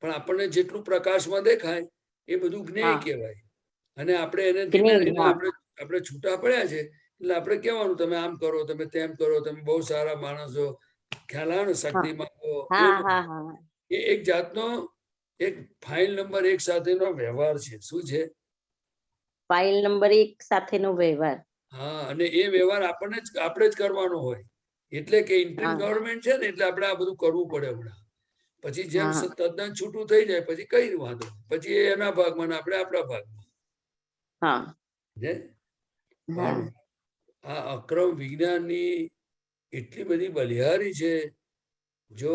પણ આપણને જેટલું પ્રકાશમાં દેખાય એ બધું જ્ઞેય હા કહેવાય. અને આપણે એને ધીમે જ્ઞેય ધીમે હા આપણે છૂટા પડ્યા છે એટલે આપણે કહેવાનું તમે આમ કરો, તમે તેમ કરો, તમે બહુ સારા માણસો, ખ્યાલ આવે ને, શક્તિ માંગો. હા હા હા એ એક જાતનો એક ફાઇલ નંબર 1 સાથેનો વ્યવહાર છે. શું છે? ફાઇલ નંબર 1 સાથેનો વ્યવહાર. હા, અને એ વ્યવહાર આપણે જ કરવાનો હોય. એટલે કે ઇન્ટરિમ હા. ગવર્મેન્ટ છે ને, એટલે આપણે આ બધું કરવું પડે હમણાં. પછી જેમ હા. તદ્દન છૂટું થઈ જાય પછી કઈ વાંધો નહીં. પછી એ એના ભાગમાં ને આપણે આપણા ભાગમાં. હા છે હા પણ આ અક્રમ વિજ્ઞાનની એટલી બધી બલિહારી છે. જો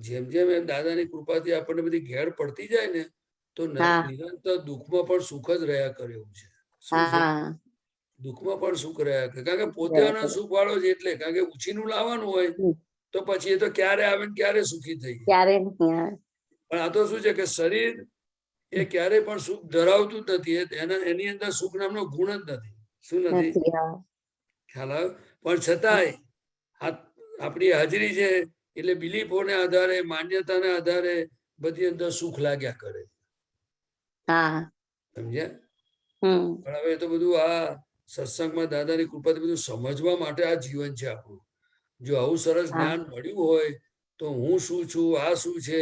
જેમ જેમ એમ દાદાની કૃપાથી આપણને બધી ઘેર પડતી જાય ને, તો હા નિરંતર દુઃખમાં પણ સુખ જ રહ્યા કરે એવું છે. શું છે? હા દુઃખમાં પણ સુખ રહ્યા કરે. કારણ કે પોતે રહ્યા આના કરે. સુખ વાળો છે. એટલે કારણ કે ઉછીનું લાવવાનું હોય તો પછી એ તો ક્યારે આવે ને ક્યારે સુખી થઈ જાય. ક્યારે નહીં આવે. પણ આ તો શું છે કે શરીર એ ક્યારેય પણ સુખ ધરાવતું જ નથી. એની અંદર સુખ નામનો ગુણ જ નથી. શું નથી? નથી. હા ખ્યાલ આવ્યો? પણ છતાંય આપણી હાજરી છે એટલે બિલીફોને આધારે, માન્યતાને આધારે બધી અંદર સુખ લાગ્યા કરે. હા સમજ્યા? હમ પણ હવે તો બધું આ સત્સંગમાં દાદાની કૃપાથી બધું સમજવા માટે આ જીવન છે આપણું. જો આવું સરસ હા જ્ઞાન મળ્યું હોય તો હું શું છું, આ શું છે,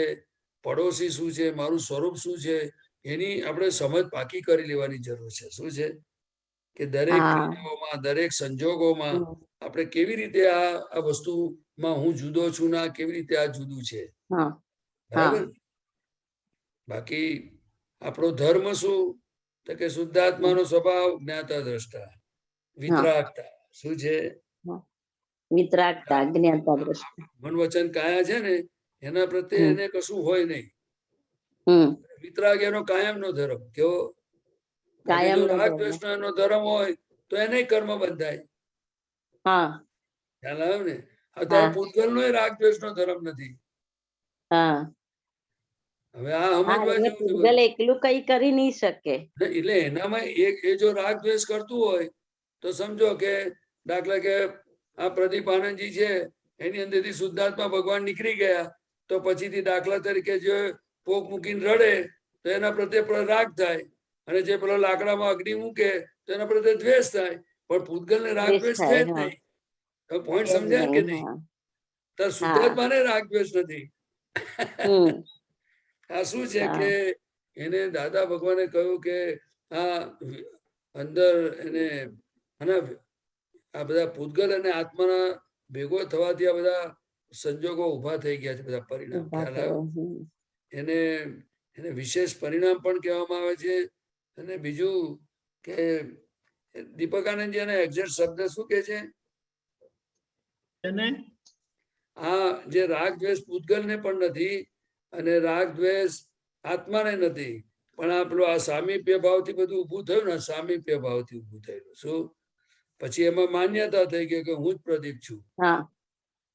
પડોશી શું છે, મારું સ્વરૂપ શું છે, એની આપણે સમજ પાકી કરી લેવાની જરૂર છે. શું છે કે દરેક હા ક્રિયાઓમાં, દરેક સંજોગોમાં હમ. આપણે કેવી રીતે આ વસ્તુમાં હું જુદો છું ના કેવી રીતે આ જુદું છે. હા બરાબર? બાકી આપણો ધર્મ શું? તો કે શુદ્ધાત્માનો સ્વભાવ જ્ઞાતા દ્રષ્ટા, વિતરાગતા. શું છે? વિતરાગતા, જ્ઞાતા દ્રષ્ટા. મન વચન કાયા છે ને, એના પ્રત્યે એને કશું હોય નહીં. હમ વિતરાગ એનો કાયમનો ધર્મ. કેવો? બાકી જો કાયમનો રાગ ધર્મ. દ્વેષનો ધર્મ હોય તો એને કર્મ બંધાય. હા ખ્યાલ આવ્યો ને? અત્યારે હા પૂતગલનો રાગ દ્વેષનો ધર્મ નથી. હા હવે આ હા સમજવા એટલે જેવું છે પૂતગલ બધું. એકલું કઈ કરી નહીં શકે. એટલે એનામાં એ જો રાગ દ્વેષ કરતું હોય તો સમજો કે દાખલા કે આ પ્રદીપ આનંદજી છે, એની અંદરથી શુદ્ધાત્મા ભગવાન નીકળી ગયા, તો પછીથી દાખલા તરીકે જે પોક મૂકીને રડે તો એના પ્રત્યે રાગ થાય, અને જે પેલો લાકડામાં અગ્નિ મૂકે તો એના પ્રત્યે દ્વેષ થાય. પણ પૂતગલને રાગ દ્વેષ દ્વેષ છે થાય. જ હા નહીં. પોઈન્ટ છે જ સમજ્યા કે નહીં. નહીં? હા તો હા શુદ્ધાત્માને રાગ દ્વેષ નથી. હમ આ શું છે હા કે એને દાદા ભગવાને કહ્યું કે આ અંદર એને આ બધા પૂતગલ અને આત્માના ભેગો થવાથી આ બધા સંજોગો ઉભા થઈ ગયા છે, બધા પરિણામ. ઉભા ખ્યાલ આવ્યો? થયા. એને એને વિશેષ પરિણામ પણ કહેવામાં આવે છે. અને બીજું કે દીપકાનંદજી એના એક્ઝેક્ટ શબ્દ શું કે છે? એને આ જે રાગ દ્વેષ પૂતગલને પણ નથી, અને રાગ દ્વેષ આત્માને નથી, પણ આ પેલું આ સામીપ્ય ભાવથી બધું ઊભું થયું ને, સામીપ્ય ભાવથી ઊભું થયેલું. શું? પછી એમાં માન્યતા થઈ ગઈ કે હું જ પ્રદીપ છું. હા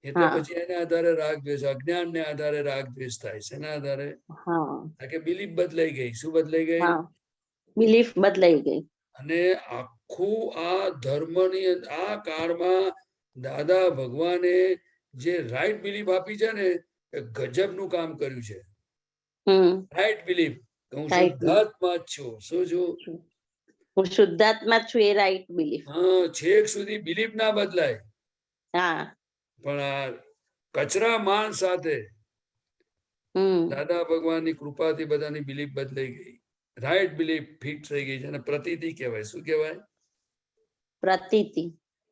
એટલે હા પછી એના આધારે રાગ દ્વેષ, અજ્ઞાનને આધારે રાગ દ્વેષ થાય છે. એના આધારે હા કે બિલીફ બદલાઈ ગઈ. શું બદલાઈ ગઈ? હા બિલીફ બદલાઈ ગઈ. અને આખું આ ધર્મની આ કાળમાં દાદા ભગવાને જે રાઈટ બિલીફ આપી છે ને, એ ગજબનું કામ કર્યું છે. રાઈટ બિલીફ હું શુદ્ધાત્મા જ છું. શું છું? હું શુદ્ધાત્મા છું, એ રાઈટ બિલીફ. હા, છેક સુધી બિલીફ ના બદલાય. હા પણ આ કચરા માન સાથે દાદા ભગવાનની કૃપાથી બધાની બિલીફ બદલાઈ ગઈ. રાઈટ બિલીફ ફિટ થઈ ગઈ છે. અને પ્રતીતિ કહેવાય. શું કહેવાય? પ્રતીતિ.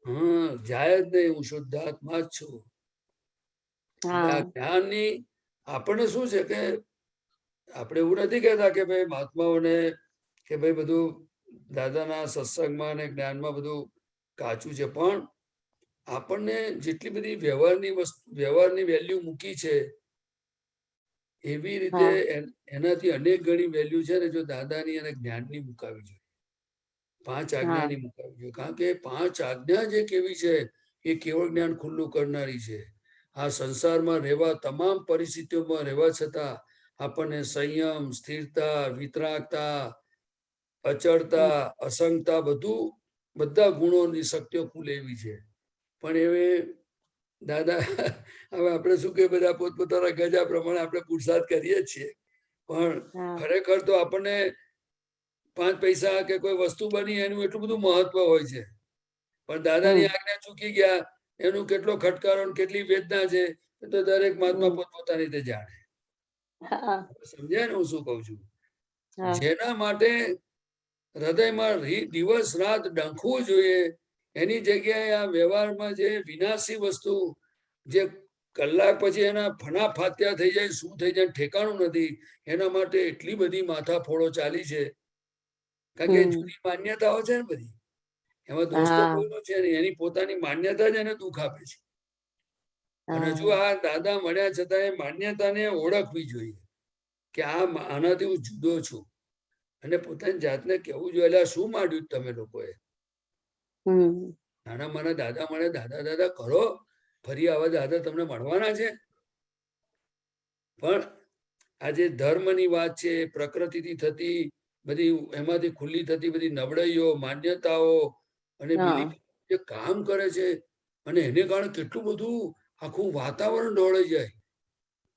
હા, જાય જ નહીં, હું શુદ્ધાત્મા જ છું. જ્ઞાનની આપણને શું છે કે આપણે એવું નથી કહેતા કે ભાઈ મહાત્માઓને કે ભાઈ બધું દાદાના સત્સંગમાં અને જ્ઞાનમાં બધું કાચું છે, પણ આપણને જેટલી બધી વ્યવહારની વેલ્યુ મૂકી છે, એવી રીતે એનાથી અનેક ગણી વેલ્યુ છે ને, જો દાદાની અને જ્ઞાનની મુકાવી જોઈએ. 5 આજ્ઞાની મુકાવી જોઈએ. કારણ કે 5 આજ્ઞા જે કેવી છે એ કેવળ જ્ઞાન ખુલ્લું કરનારી છે. આ સંસારમાં રહેવા, તમામ પરિસ્થિતિઓમાં રહેવા છતાં આપણને સંયમ, સ્થિરતા, વિતરાગતા, અચળતા, અસંગતા, બધા ગુણોની શક્તિઓ કુલ એવી છે. પણ હવે દાદા, હવે આપણે શું કે બધા પોતપોતાના ગજા પ્રમાણે આપણે પુરુષાર્થ કરીએ જ છીએ, પણ ખરેખર તો આપણને 5 પૈસા કે કોઈ વસ્તુ બની એનું એટલું બધું મહત્વ હોય છે. પણ દાદાની આજ્ઞા ચૂકી ગયા એનું કેટલો ખટકારો ને કેટલી વેદના છે એ તો દરેક મહાત્મા પોતપોતાની રીતે જાણે. હા સમજ્યા ને હું શું કઉ છું? હા જેના માટે હૃદયમાં દિવસ રાત ડંખવું જોઈએ એની જગ્યાએ આ વ્યવહારમાં જે વિનાશી વસ્તુ જે કલાક પછી એના ફના ફાત્યા થઈ જાય શું થઈ જાય ઠેકાણું નથી, એના માટે એટલી બધી માથાફોડો ચાલી છે. કારણ કે જૂની માન્યતાઓ છે ને બધી, એમાં દોષ તો કોઈનો છે નહીં, એની પોતાની માન્યતા જ એને દુઃખ આપે છે. અને હજુ આ દાદા મળ્યા છતાં એ માન્યતાને ઓળખવી જોઈએ કે આનાથી હું જુદો છું, અને પોતાની જાતને કેવું જોઈએ એટલે શું માંડ્યું તમે લોકોએ? નાના માના દાદા મળે દાદા દાદા કરો, ફરી આવા દાદા તમને મળવાના છે. પણ આજે ધર્મની વાત છે, પ્રકૃતિથી થતી બધી એમાંથી ખુલ્લી થતી બધી નબળાઈઓ માન્યતાઓ અને બિલીફ જે કામ કરે છે, અને એને કારણે કેટલું બધું આખું વાતાવરણ ઢોળાઈ જાય.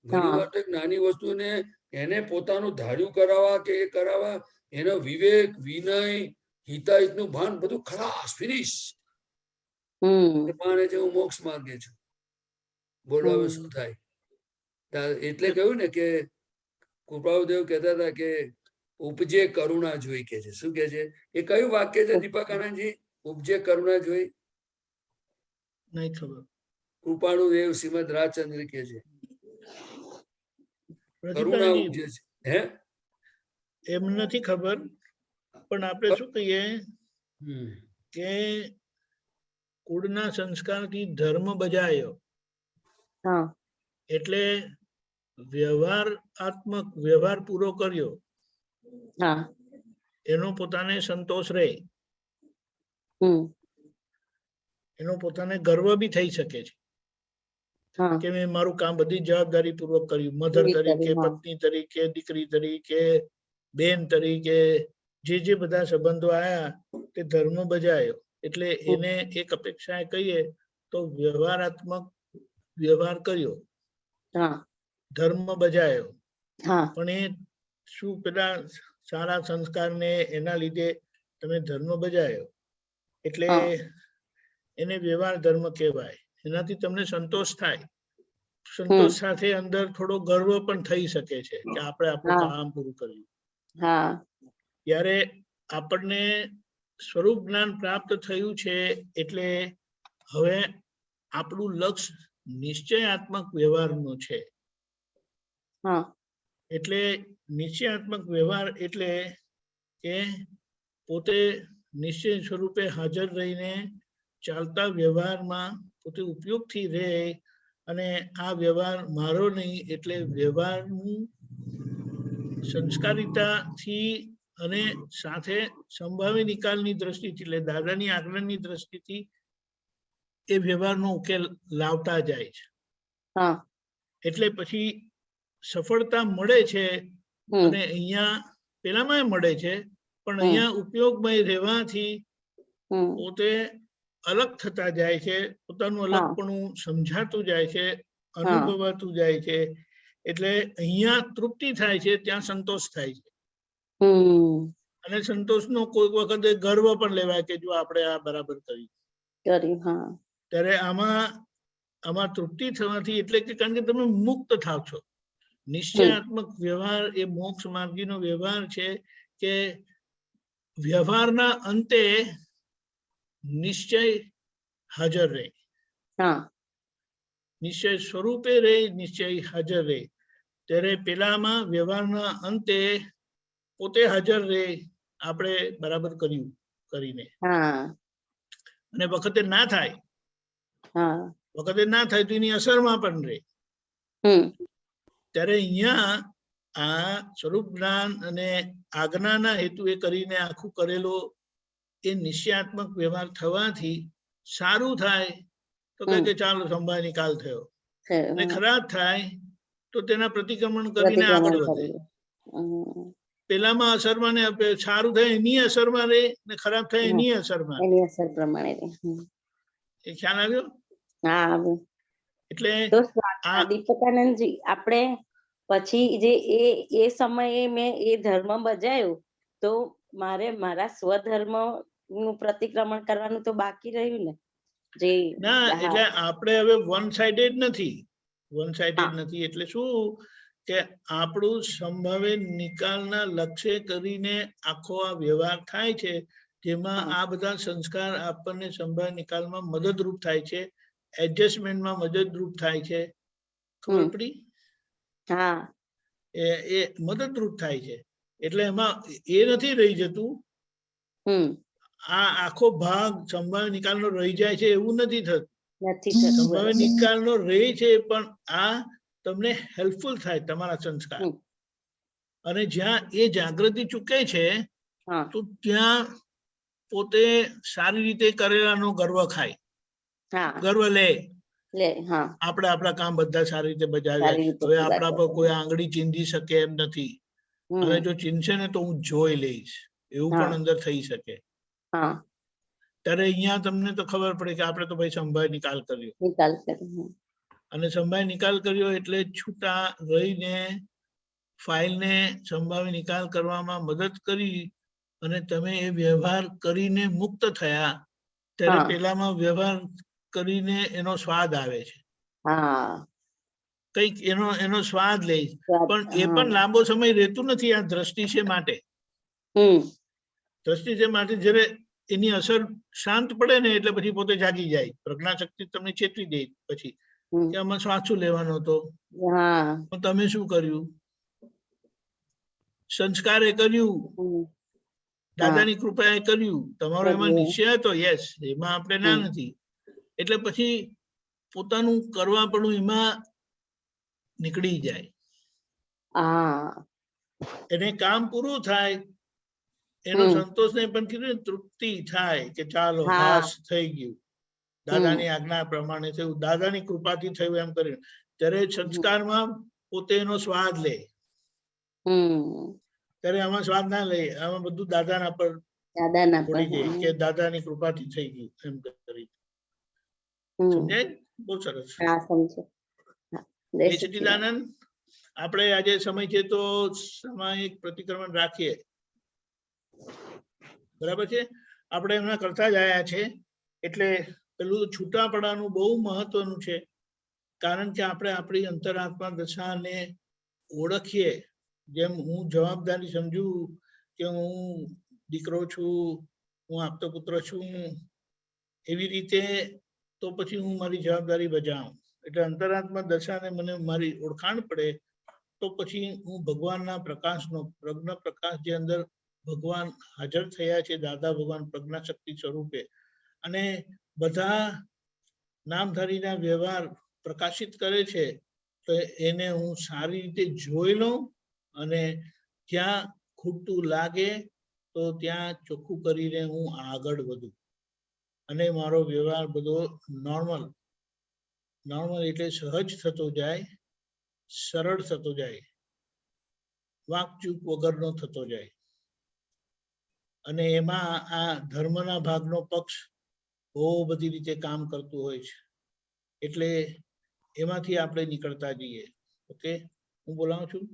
ઘણી વાર તો એક નાની વસ્તુને એને પોતાનું ધાર્યું કરાવવા કે એ કરાવવા એનો વિવેક વિનય હિતાહિતનું ભાન બધું ખલાસ ફિનિશ પાણે છે હું મોક્ષ માર્ગે છું. બોલો હવે શું થાય? એટલે કહ્યું ને કે કૃપાળુદેવ કહેતા હતા કે ઉપજે કરુણા જોઈ કે છે. શું કે છે એ? કયું વાક્ય છે દીપક આનંદજી? ઉપજે કરુણા જોઈ નહીં ખબર. કૃપાળુદેવ શ્રીમદ રાજચંદ્ર કે છે કરુણા પ્રદીપભાઈ, ઉપજે છે. હે એમ નથી ખબર, પણ આપણે શું કહીએ કે કુળના સંસ્કારથી ધર્મ બજાયો એટલે વ્યવહારાત્મક વ્યવહાર પૂરો કર્યો એનો પોતાને સંતોષ રહે, એનો પોતાને ગર્વ બી થઈ શકે છે કે મેં મારું કામ બધી જવાબદારી પૂર્વક કર્યું. મધર તરીકે, પત્ની તરીકે, દીકરી તરીકે, બેન તરીકે, જે બધા સંબંધો આયા તે ધર્મ બજાયો. એટલે એને એક અપેક્ષાએ કહીએ તો વ્યવહારાત્મક વ્યવહાર કર્યો, ધર્મ બજાયો. પણ એ શું પેલા સારા સંસ્કારને એના લીધે તમે ધર્મ બજાયો એટલે એને વ્યવહાર ધર્મ કહેવાય. એનાથી તમને સંતોષ થાય. સંતોષ સાથે અંદર થોડો ગર્વ પણ થઈ શકે છે કે આપણે આપણું કામ પૂરું કર્યું. ત્યારે આપણને સ્વરૂપ જ્ઞાન પ્રાપ્ત થયું છે એટલે હવે આપણું લક્ષ્ય નિશ્ચયાત્મક વ્યવહારનું છે. એટલે નિશ્ચયાત્મક વ્યવહાર એટલે કે પોતે નિશ્ચય સ્વરૂપે હાજર રહીને ચાલતા વ્યવહારમાં પોતે ઉપયોગથી રહે, અને આ વ્યવહાર મારો નહીં એટલે વ્યવહારનું સંસ્કારિતાથી અને સાથે સંભાવી નિકાલની દ્રષ્ટિથી એટલે દાદાની આજ્ઞાની દ્રષ્ટિથી એ વ્યવહારનો ઉકેલ લાવતા જાય છે. એટલે પછી સફળતા મળે છે, અને અહીંયા પેલામાં મળે છે, પણ અહીંયા ઉપયોગમય રહેવાથી પોતે અલગ થતા જાય છે, પોતાનું અલગપણું સમજાતું જાય છે, અનુભવાતું જાય છે. એટલે અહીંયા તૃપ્તિ થાય છે, ત્યાં સંતોષ થાય છે. અને સંતોષનો કોઈ વખતે ગર્વ પણ લેવાય કે જો આપણે આ બરાબર કર્યું. ત્યારે આમાં તૃપ્તિ થવાથી એટલે કે કારણ કે તમે મુક્ત થાવ છો. નિશ્ચયાત્મક વ્યવહાર એ મોક્ષ માર્ગીનો વ્યવહાર છે કે વ્યવહારના અંતે નિશ્ચય હાજર રહે, નિશ્ચય સ્વરૂપે રહે, નિશ્ચય હાજર રહે. ત્યારે પેલામાં વ્યવહારના અંતે પોતે હાજર રહે, આપણે બરાબર કર્યું કરીને. અને વખતે ના થાય તો એની અસરમાં પણ રહે. ત્યારે અહીંયા આ સ્વરૂપ જ્ઞાન અને આજ્ઞાના હેતુ એ કરીને આખું કરેલો એ નિશ્ચયાત્મક વ્યવહાર થવાથી સારું થાય તો કે ચાલો સંભાળ નિકાલ થયો, અને ખરાબ થાય તો તેના પ્રતિક્રમણ કરીને આગળ વધે. પેલામાં અસરમાં ને સારું થાય એની અસરમાં રહે, ને ખરાબ થાય એની અસરમાં રહે. એ ખ્યાલ આવ્યો? એટલે દીપકાનંદજી આપણે પછી જે એ સમયે મેં એ ધર્મ બજાયો તો મારે મારા સ્વધર્મ નું પ્રતિક્રમણ કરવાનું તો બાકી રહ્યું ને જે ના હા એટલે આપણે હવે વન સાઇડેડ નથી, વન સાઇડેડ હા. નથી એટલે શું કે આપણું સંભાવિત નિકાલના લક્ષ્ય કરીને આખો આ વ્યવહાર થાય છે, જેમાં હા. આ બધા સંસ્કાર આપણને સંભાવિત નિકાલમાં મદદરૂપ થાય છે, એડજસ્ટમેન્ટમાં મદદરૂપ થાય છે. ખબર હમ. પડી? હા એ મદદરૂપ થાય છે. એટલે એમાં એ નથી રહી જતું, હમ આ આખો ભાગ સંભાવ્ય નિકાલનો રહી જાય છે એવું નથી થતું. નથી થતું સંભાવ્ય બરાબર. નિકાલનો રહે છે, પણ આ તમને હેલ્પફુલ થાય તમારા સંસ્કાર. હમ. અને જ્યાં એ જાગૃતિ ચૂકે છે હા તો ત્યાં પોતે સારી રીતે કરેલાનો ગર્વ ખાય, હા ગર્વ લે. લે હા આપણે આપણા કામ બધા સારી રીતે બજાવ્યા, સારી રીતે હવે પૂરા આપણા પર કરે. કોઈ આંગળી ચીંધી શકે એમ નથી. અને હમ જો ચીંધશે ને તો હું જોઈ લઈશ, એવું હા. પણ અંદર થઈ શકે. હા ત્યારે અહીંયા તમને તો ખબર પડે કે આપણે તો ભાઈ સંભાવ્ય નિકાલ કર્યો, નિકાલ કરે. અને સંભાવ્ય નિકાલ કર્યો એટલે છૂટા રહીને ફાઇલને સંભાવ્ય નિકાલ કરવામાં મદદ કરી, અને તમે એ વ્યવહાર કરીને મુક્ત થયા, ત્યારે હા પેલામાં વ્યવહાર કરીને એનો સ્વાદ આવે છે, હા કંઈક એનો સ્વાદ લે. પણ એ હા. પણ લાંબો સમય રહેતું નથી. આ દ્રષ્ટિ છે માટે, હમ દ્રષ્ટિ છે માટે જ્યારે એની અસર શાંત પડે ને એટલે પછી પોતે જાગી જાય. પ્રજ્ઞાશક્તિ તમને ચેતવી દે પછી હમ. કે આમાં શ્વાસ શું લેવાનો હતો, હા પણ તમે શું કર્યું, સંસ્કારે કર્યું, હમ હા દાદાની કૃપાએ કર્યું, તમારો એમાં કરીએ. નિશ્ચય હતો. યસ, એમાં આપણે ના હમ નથી. એટલે પછી પોતાનું કરવા પડવું એમાં નીકળી જાય. હા એને કામ પૂરું થાય, એનો હમ સંતોષ ને પણ કીધું ને, તૃપ્તિ થાય કે ચાલો હા હાસ થઈ ગયું, હમ દાદાની આજ્ઞા પ્રમાણે થયું, દાદાની કૃપાથી થયું એમ કર્યું. ત્યારે સંસ્કારમાં પોતે એનો સ્વાદ લે. હમ ત્યારે આમાં સ્વાદ ના લે, આમાં બધું દાદાના પર દાદા ના પર પડી જાય કે દાદાની કૃપાથી થઈ ગયું એમ કરી. હમ સમજાય? બહુ સરસ. હા સમજો. હા જય જય સચ્ચિદાનંદ. સચ્ચિદાનંદ. આપણે આજે સમય છે તો સામાયિક પ્રતિક્રમણ રાખીએ, બરાબર છે? આપણે એમના કરતા જ આયા છે. એટલે પેલું છૂટાપડાનું બહુ મહત્વનું છે, કારણ કે આપણે આપણી અંતરાત્મા દશાને ઓળખીએ. જેમ હું જવાબદારી સમજુ કે હું દીકરો છું, હું આપતો પુત્ર છું, એવી રીતે તો પછી હું મારી જવાબદારી બજાવું. એટલે અંતરાત્મા દશાને મને મારી ઓળખાણ પડે તો પછી હું ભગવાનના પ્રકાશનો, પ્રજ્ઞ પ્રકાશ જે અંદર ભગવાન હાજર થયા છે, દાદા ભગવાન પ્રજ્ઞા શક્તિ સ્વરૂપે, અને બધા નામધારીના વ્યવહાર પ્રકાશિત કરે છે, તો એને હું સારી રીતે જોઈ લઉં, અને જ્યાં ખૂટતું લાગે તો ત્યાં ચોખ્ખું કરીને હું આગળ વધું, અને મારો વ્યવહાર બધો નોર્મલ એટલે સહજ થતો જાય, સરળ થતો જાય, વાકચૂક વગરનો થતો જાય. અને એમાં આ ધર્મના ભાગનો પક્ષ બહુ બધી રીતે કામ કરતું હોય છે. એટલે એમાંથી આપણે નીકળતા જઈએ. ઓકે, હું બોલાવું છું.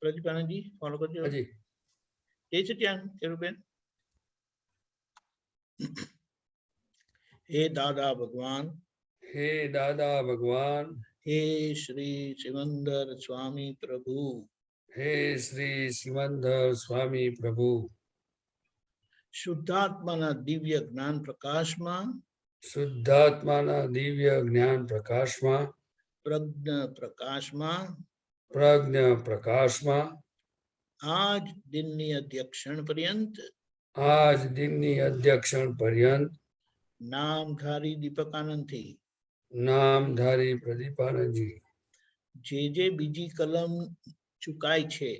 પ્રદીપાનંદજી ફોલો કરજો. હાજી. જય સચ્ચિદાનંદ કેરુબેન. હે દાદા ભગવાન, હે દાદા ભગવાન, હે શ્રી સિમંદર સ્વામી પ્રભુ, હે શ્રી સિમંદર સ્વામી પ્રભુ, શુદ્ધાત્માના દિવ્ય જ્ઞાન પ્રકાશમાં, શુદ્ધાત્માના દિવ્ય જ્ઞાન પ્રકાશમાં, પ્રજ્ઞ પ્રકાશમાં, પ્રજ્ઞ પ્રકાશમાં, આજ દિનની અધ્યક્ષણ પર્યંત આજ દિનની અધ્યક્ષણ પર્યંત નામધારી દીપકાનંદથી નામધારી પ્રદીપાનંદજી જે બીજી કલમ ચુકાય છે,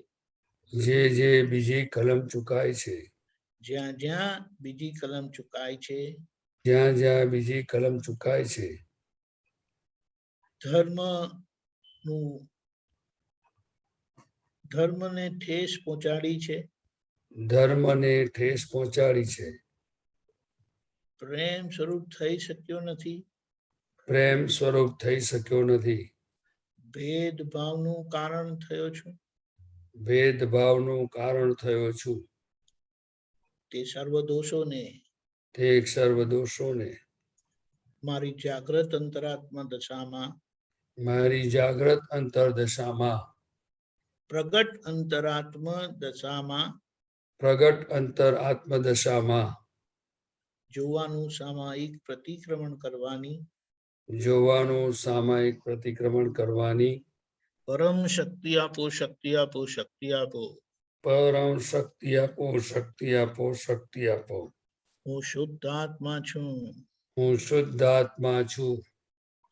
જે બીજી કલમ ચુકાય છે, જ્યાં જ્યાં બીજી કલમ ચુકાય છે, જ્યાં જ્યાં બીજી કલમ ચુકાય છે, ધર્મને ઠેસ પહોંચાડી છે, ધર્મને ઠેસ પહોંચાડી છે, પ્રેમ સ્વરૂપ થઈ શક્યો નથી, પ્રેમ સ્વરૂપ થઈ શક્યો નથી, ભેદભાવનું કારણ થયો છું, ભેદભાવનું કારણ થયો છું, તે સર્વ દોષોને તે સર્વ દોષોને મારી જાગ્રત અંતરાત્મા દશામાં મારી જાગ્રત અંતરદશામાં પ્રગટ અંતરાત્મ દશામાં પ્રગટ અંતર આત્મદશામાં જોવાનું સામાયિક પ્રતિક્રમણ કરવાની જોવાનું સામાયિક પ્રતિક્રમણ કરવાની પરમ શક્તિ આપો, શક્તિ આપો, શક્તિ આપો. પરમ શક્તિ આપો, શક્તિ આપો, શક્તિ આપો. હું શુદ્ધાત્મા છું, હું શુદ્ધાત્મા છું,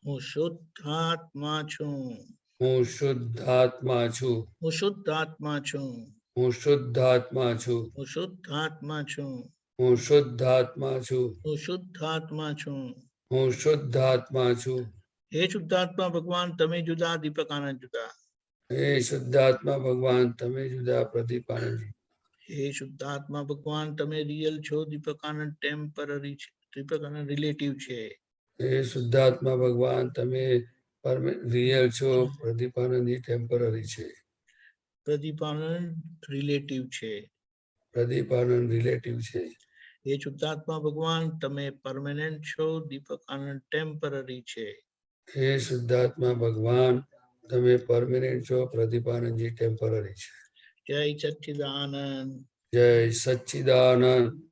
હું શુદ્ધાત્મા છું, હું શુદ્ધાત્મા છું, હું શુદ્ધાત્મા છું, હું શુદ્ધાત્મા છું, હું શુદ્ધાત્મા છું, હું શુદ્ધાત્મા છું, હું શુદ્ધાત્મા છું. હું શુદ્ધાત્મા છું. હે શુદ્ધાત્મા ભગવાન, તમે જુદા, દીપક આનંદ જુદા. હે શુદ્ધાત્મા ભગવાન, તમે જુદા, પ્રદીપ આનંદજી. હે શુદ્ધાત્મા ભગવાન, તમે રિયલ છો, દીપક આનંદ ટેમ્પરરી છે, દીપક આનંદ રિલેટિવ છે. હે શુદ્ધાત્મા ભગવાન, તમે રિયલ છો, પ્રદીપ આનંદજી ટેમ્પરરી છે. પ્રદીપ આનંદ રિલેટિવ છે. પ્રદીપ આનંદ રિલેટિવ છે. હે શુદ્ધાત્મા ભગવાન, તમે પરમેનન્ટ છો, દીપક આનંદ ટેમ્પરરી છે. હે શુદ્ધાત્મા ભગવાન, તમે પરમેનન્ટ છો, પ્રદીપ આનંદજી ટેમ્પરરી છે. જય સચ્ચિદાનંદ. જય સચ્ચિદાનંદ.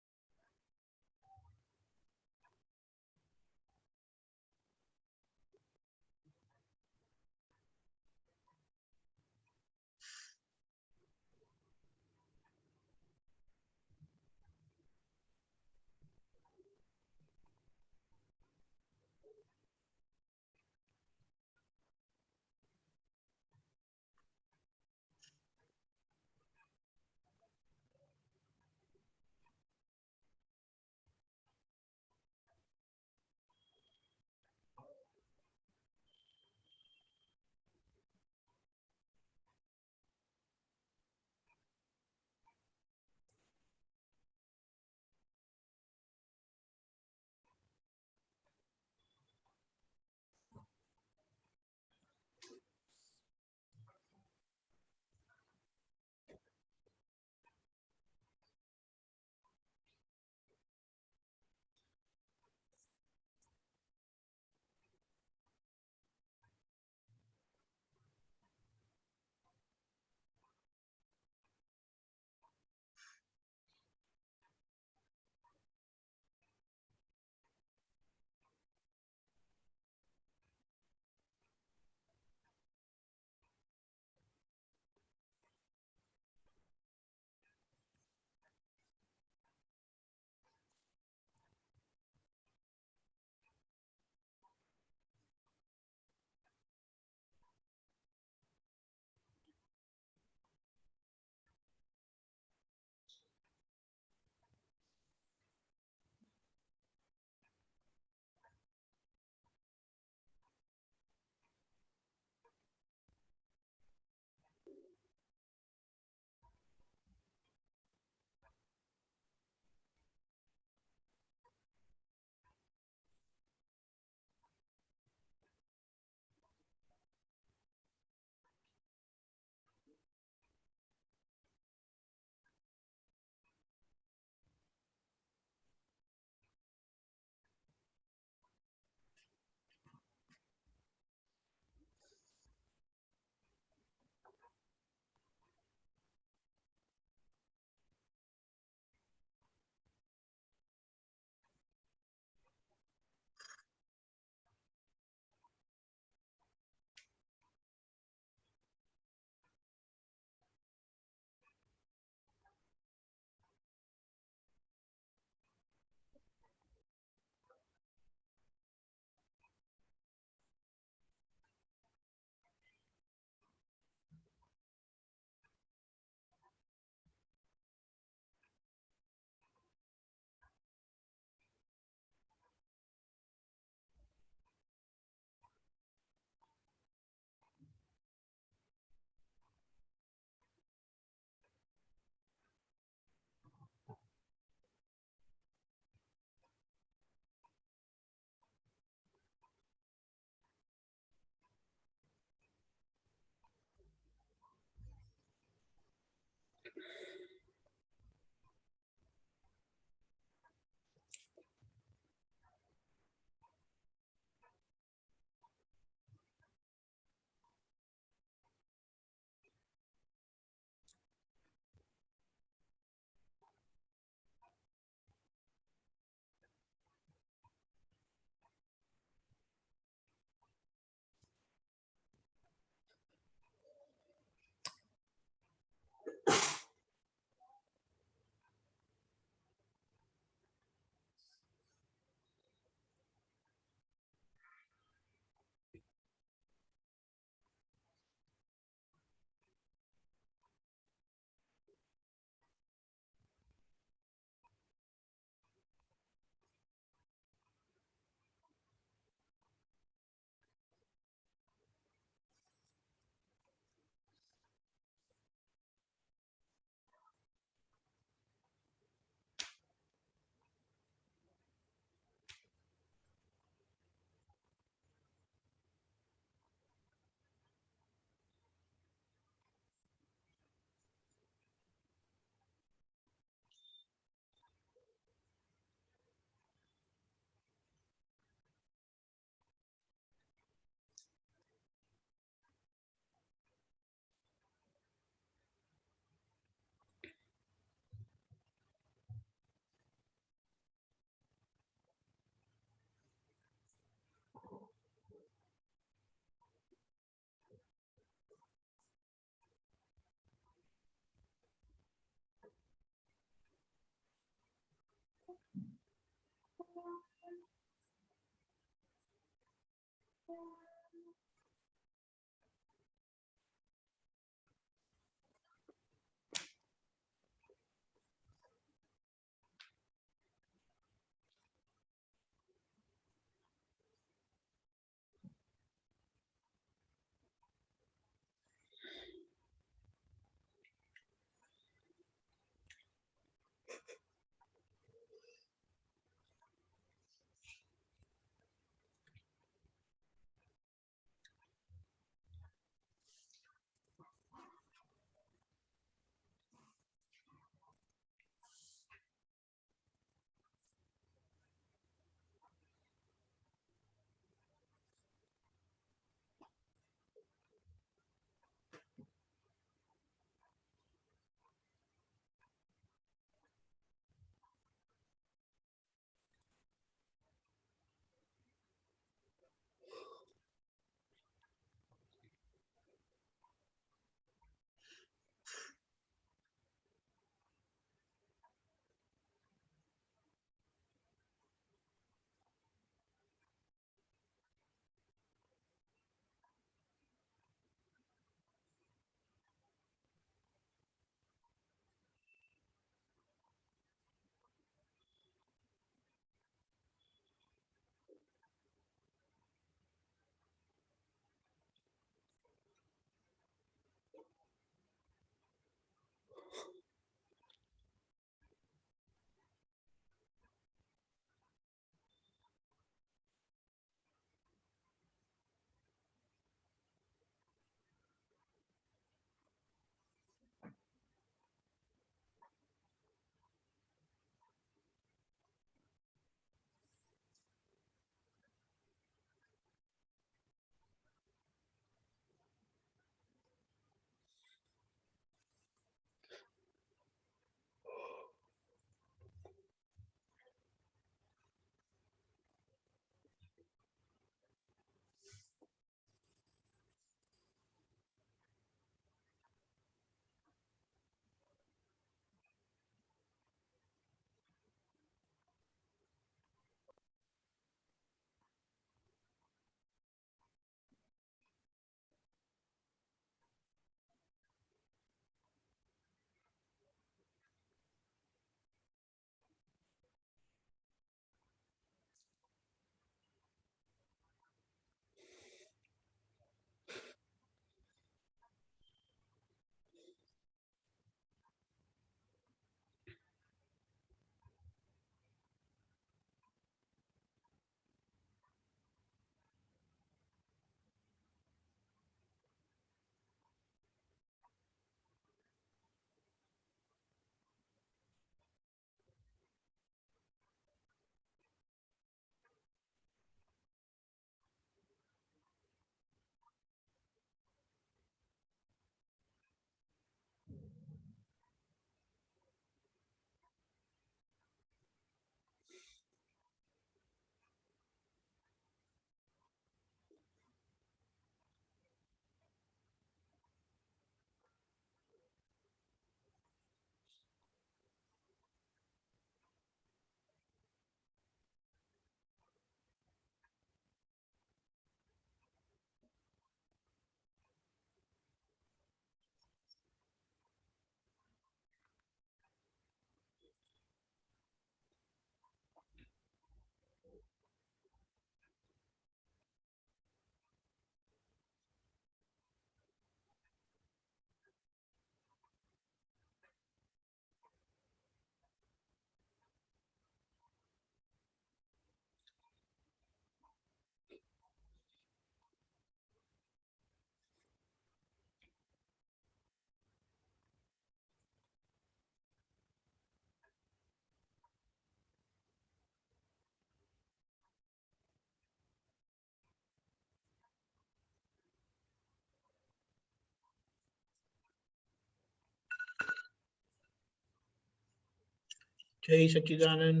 જય સચ્ચિદાનંદ.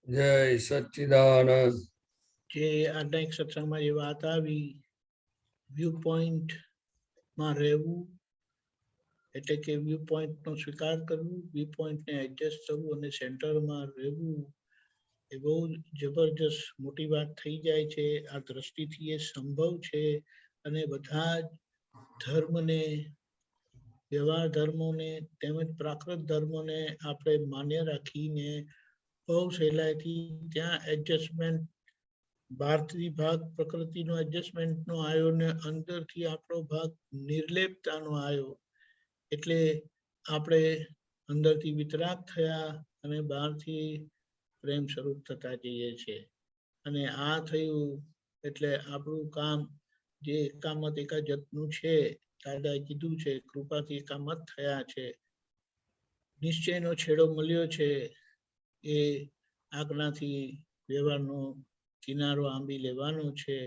જય સચ્ચિદાનંદ. જે આજના એક સત્સંગમાં જે વાત આવી, વ્યૂ પોઈન્ટ માં રહેવું એટલે કે વ્યૂ પોઈન્ટ નો સ્વીકાર કરવું, વ્યૂ પોઈન્ટ ને એડજસ્ટ થવું અને સેન્ટરમાં રહેવું, એ બહુ જબરજસ્ત મોટી વાત થઈ જાય છે. આ દ્રષ્ટિથી એ સંભવ છે અને બધા જ ધર્મને, વ્યવહાર ધર્મોને તેમજ પ્રાકૃત ધર્મોને આપણે માન્ય રાખીને બહુ સહેલાઈથી ત્યાં એડજસ્ટમેન્ટ, બહારથી ભાગ પ્રકૃતિનો એડજસ્ટમેન્ટનો આવ્યો ને અંદરથી આપણો ભાગ નિર્લેપતાનો આવ્યો. એટલે આપણે અંદરથી વિતરાગ થયા અને બહારથી પ્રેમ સ્વરૂપ થતા જઈએ છીએ. અને આ થયું એટલે આપણું કામ જે એકામત એકાજતનું છે, દાદાએ કીધું છે, કૃપાથી એકામત થયા છે. નિશ્ચયનો છેડો મળ્યો છે. એ આજ્ઞાથી વ્યવહારનો કિનારો આંબી લેવાનો છે.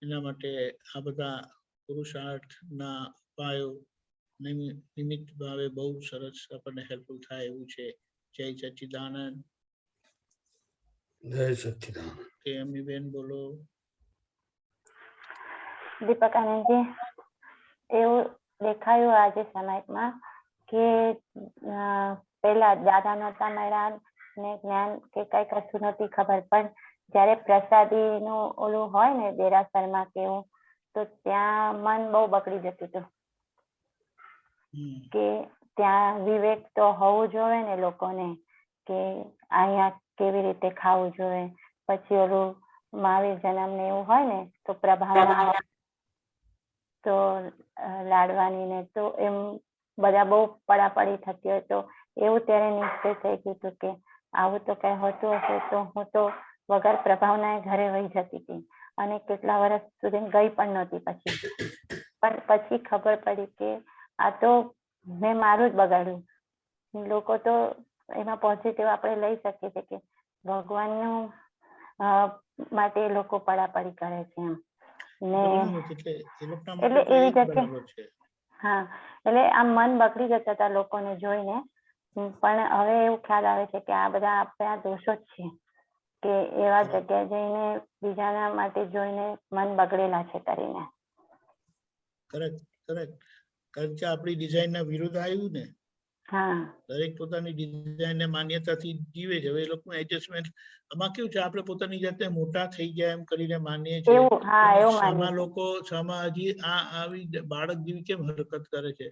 એના માટે આ બધા પુરુષાર્થના ઉપાયો નિમિત્ત ભાવે બહુ સરસ આપણને હેલ્પફુલ થાય એવું છે. જય સચ્ચિદાનંદ. જય સચ્ચિદાનંદ. કે અમી બેન બોલો. દીપક આનંદજી, એવું દેખાયું આજે સમાજમાં કે પેલા દાદા નહોતા મળ્યા ને જ્ઞાન કે કઈ કશું નહોતી ખબર, પણ જયારે પ્રસાદી નું ઓલું હોય ને દેરાસરમાં કેવું, તો ત્યાં મન બહુ બગડી જતું હતું કે ત્યાં વિવેક તો હોવું જોઈએ ને લોકોને કે અહીંયા કેવી રીતે ખાવું જોઈએ. પછી ઓલું મહાવીર જન્મ ને એવું હોય ને તો પ્રભાવના તો લાડવાની ને તો એમ બધા બહુ પડાપડી થતી હોય. તો એવું ત્યારે નિશ્ચય થઈ ગયું હતું કે આવું તો કઈ હોતું હશે તો હું તો વગર પ્રભાવના ઘરે વહી જતી હતી અને કેટલા વર્ષ સુધી ગઈ પણ નહોતી. પછી ખબર પડી કે આ તો મેં મારું જ બગાડ્યું. લોકો તો એમાં પોઝિટિવ આપણે લઈ શકીએ છીએ કે ભગવાનનું માટે લોકો પડાપડી કરે છે એમ. એટલે એવી જગ્યા, હા, એટલે આમ મન બગડી જતા હતા લોકોને જોઈને. પણ હવે એવું ખ્યાલ આવે છે કે આ બધા આપણા દોષો જ છે કે એવા જગ્યાએ જઈને બીજાના માટે જોઈને મન બગડેલા છે કરીને. Correct, correct. કારણ કે આપણી ડિઝાઇન ના વિરુદ્ધ આવ્યું ને. દરેક પોતાની ડિઝાઇન માન્યતાથી જીવે છે. હવે એ લોકો એડજસ્ટમેન્ટ આમાં કેવું છે, આપણે પોતાની જાતે મોટા થઈ ગયા એમ કરીને માનીએ છીએ. સામા લોકો સામા હજી આ આવી બાળક જેવી કેમ હરકત કરે છે,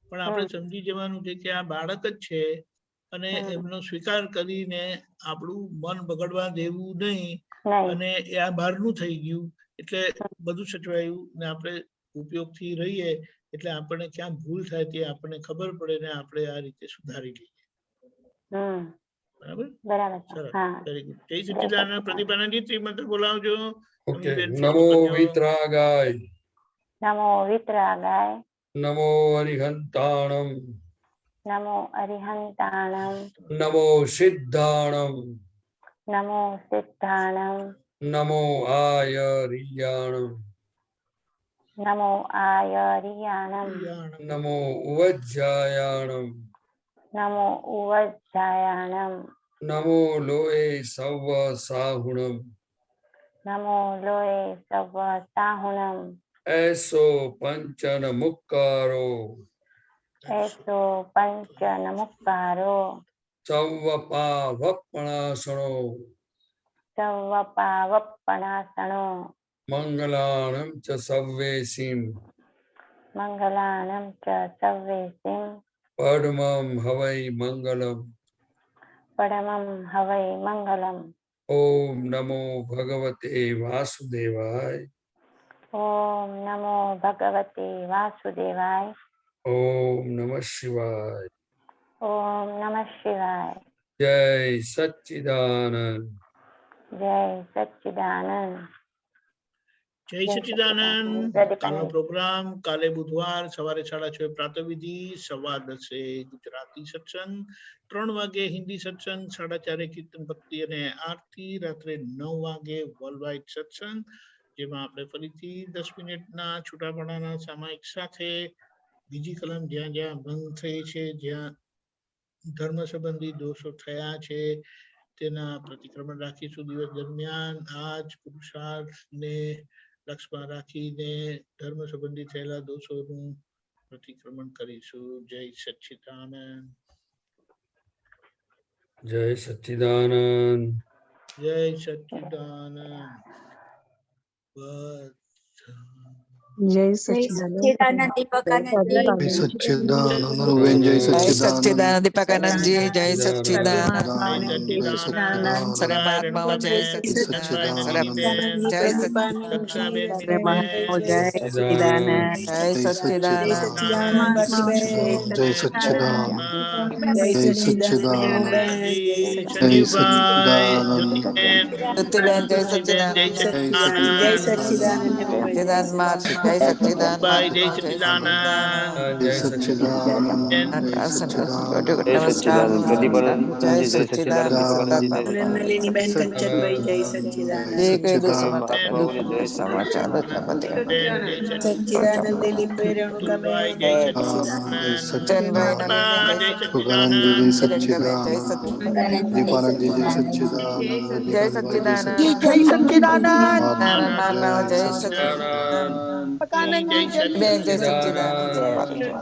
પણ આપણે સમજી જવાનું છે કે આ બાળક જ છે અને એમનો સ્વીકાર કરીને આપણું મન બગડવા દેવું નહીં. અને આ બહારનું થઈ ગયું એટલે બધું સચવાયું ને આપણે ઉપયોગથી રહીએ એટલે આપણને ક્યાં ભૂલ થાય તે આપણને ખબર પડે ને આપણે આ રીતે સુધારી લઈએ. બરાબર? સરસ, વેરી ગુડ. જય સચ્ચિદાનંદ. પ્રતિભાનંદજી શ્રીમંત બોલાવજો. નમો વિતરાગાય. નમો વિતરાગાય. નમો અરિહંતાણમ. નમો અરિહંતાણમ. નમો સિદ્ધાણમ. નમો સિદ્ધાણમ. નમો આયરિયાણમ. નમો આયરિયાણમ. નમો ઉવજ્જાયાણમ. નમો ઉવજ્જાયાણમ. નમો લોએ સવ સાહુણમ. નમો લોએ સવ સાહુણમ. એસો પંચન મુક્કારો. એસો પંચન મુક્કારો. સૌવપાવપણાસણો. સૌવપાવપણાસણો. મંગલાણમ ચ સવ્વેસીમ. મંગલાણમ ચ સવ્વેસીમ. પડમમ હવૈ મંગલમ. પરમં હવૈ મંગલમ. ઓમ નમો ભગવતે વાસુદેવાય. ઓમ નમો ભગવતે વાસુદેવાય. ઓમ નમઃ શિવાય. ઓમ નમઃ શિવાય. જય સચ્ચિદાનંદ. જય સચ્ચિદાનંદ. જય સચ્ચિદાનંદ. કાલનો પ્રોગ્રામ કાલે બુધવાર સવારે 6:30 પ્રાતઃવિધિ, 10:15 ગુજરાતી સત્સંગ, 3 વાગે હિન્દી સત્સંગ, 4:30 કીર્તન ભક્તિ અને આરતી, રાત્રે 9 વાગે વર્લ્ડ વાઇડ સત્સંગ, જેમાં આપણે ફરીથી 10 મિનિટના છૂટાપડાના સામાયિક સાથે બીજી કલમ જ્યાં જ્યાં ભંગ થઈ છે, જ્યાં ધર્મ સંબંધી દોષો થયા છે તેના પ્રતિક્રમણ રાખીશું દિવસ દરમિયાન. આ જ પુરુષાર્થને લક્ષ્યમાં રાખીને ધર્મ સંબંધી થયેલા દોષોનું પ્રતિક્રમણ કરીશું. જય સચ્ચિદાનંદ. જય સચ્ચિદાનંદ. જય સચ્ચિદાનંદ. બસ. જય સચ્ચિદાનંદ દીપકાનંદજી. જય સચ્ચિદાનંદ અનુબેન. જય સચ્ચિદાનંદ દીપકાનંદજી. જય સચ્ચિદાનંદ. જય સચ્ચિદાનંદ સર્વમહાત્માઓ જય સચ્ચિદાનંદ. જય સચ્ચિદાનંદ. જય સચ્ચિદાનંદ. જય સચ્ચિદાનંદ જય સચ્ચિદાનંદ જય સચ્ચિદાનંદ જ્યોતિબેન જય સચ્ચિદાનંદ. જય સચ્ચિદાનંદ માં જય સચ્ચિદાનંદ. જય સચ્ચિદાનંદ. જય સચ્ચિદાનંદ. નમસ્કાર. જય સચ્ચિદાનંદ. નલિનીબેન કંચનભાઈ જય સચ્ચિદાનંદ. સચ્ચિદાનંદ દિલીપભાઈ રેણુકાબેન જય સચ્ચિદાનંદ. જય સચ્ચિદાનંદ દીપાનંદજી જય સચ્ચિદાનંદ જય સચ્ચિદાનંદ. જય સચ્ચિદાનંદ. જય સચ્ચિદાનંદ. જય બેન જય સચ્ચિદાનંદ.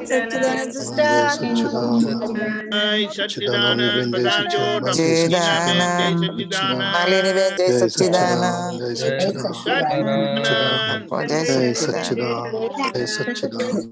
સચ્ચિદાનંદ જય સિસ્ટર. સચ્ચિદાનંદ. પધારજો. માલિની બેન જય સચ્ચિદાનંદ. જય સચ્ચિદાનંદ સચ્ચિદાનંદ. જય જય સચ્ચિદાનંદ. સચ્ચિદાનંદ જય સચ્ચિદાનંદ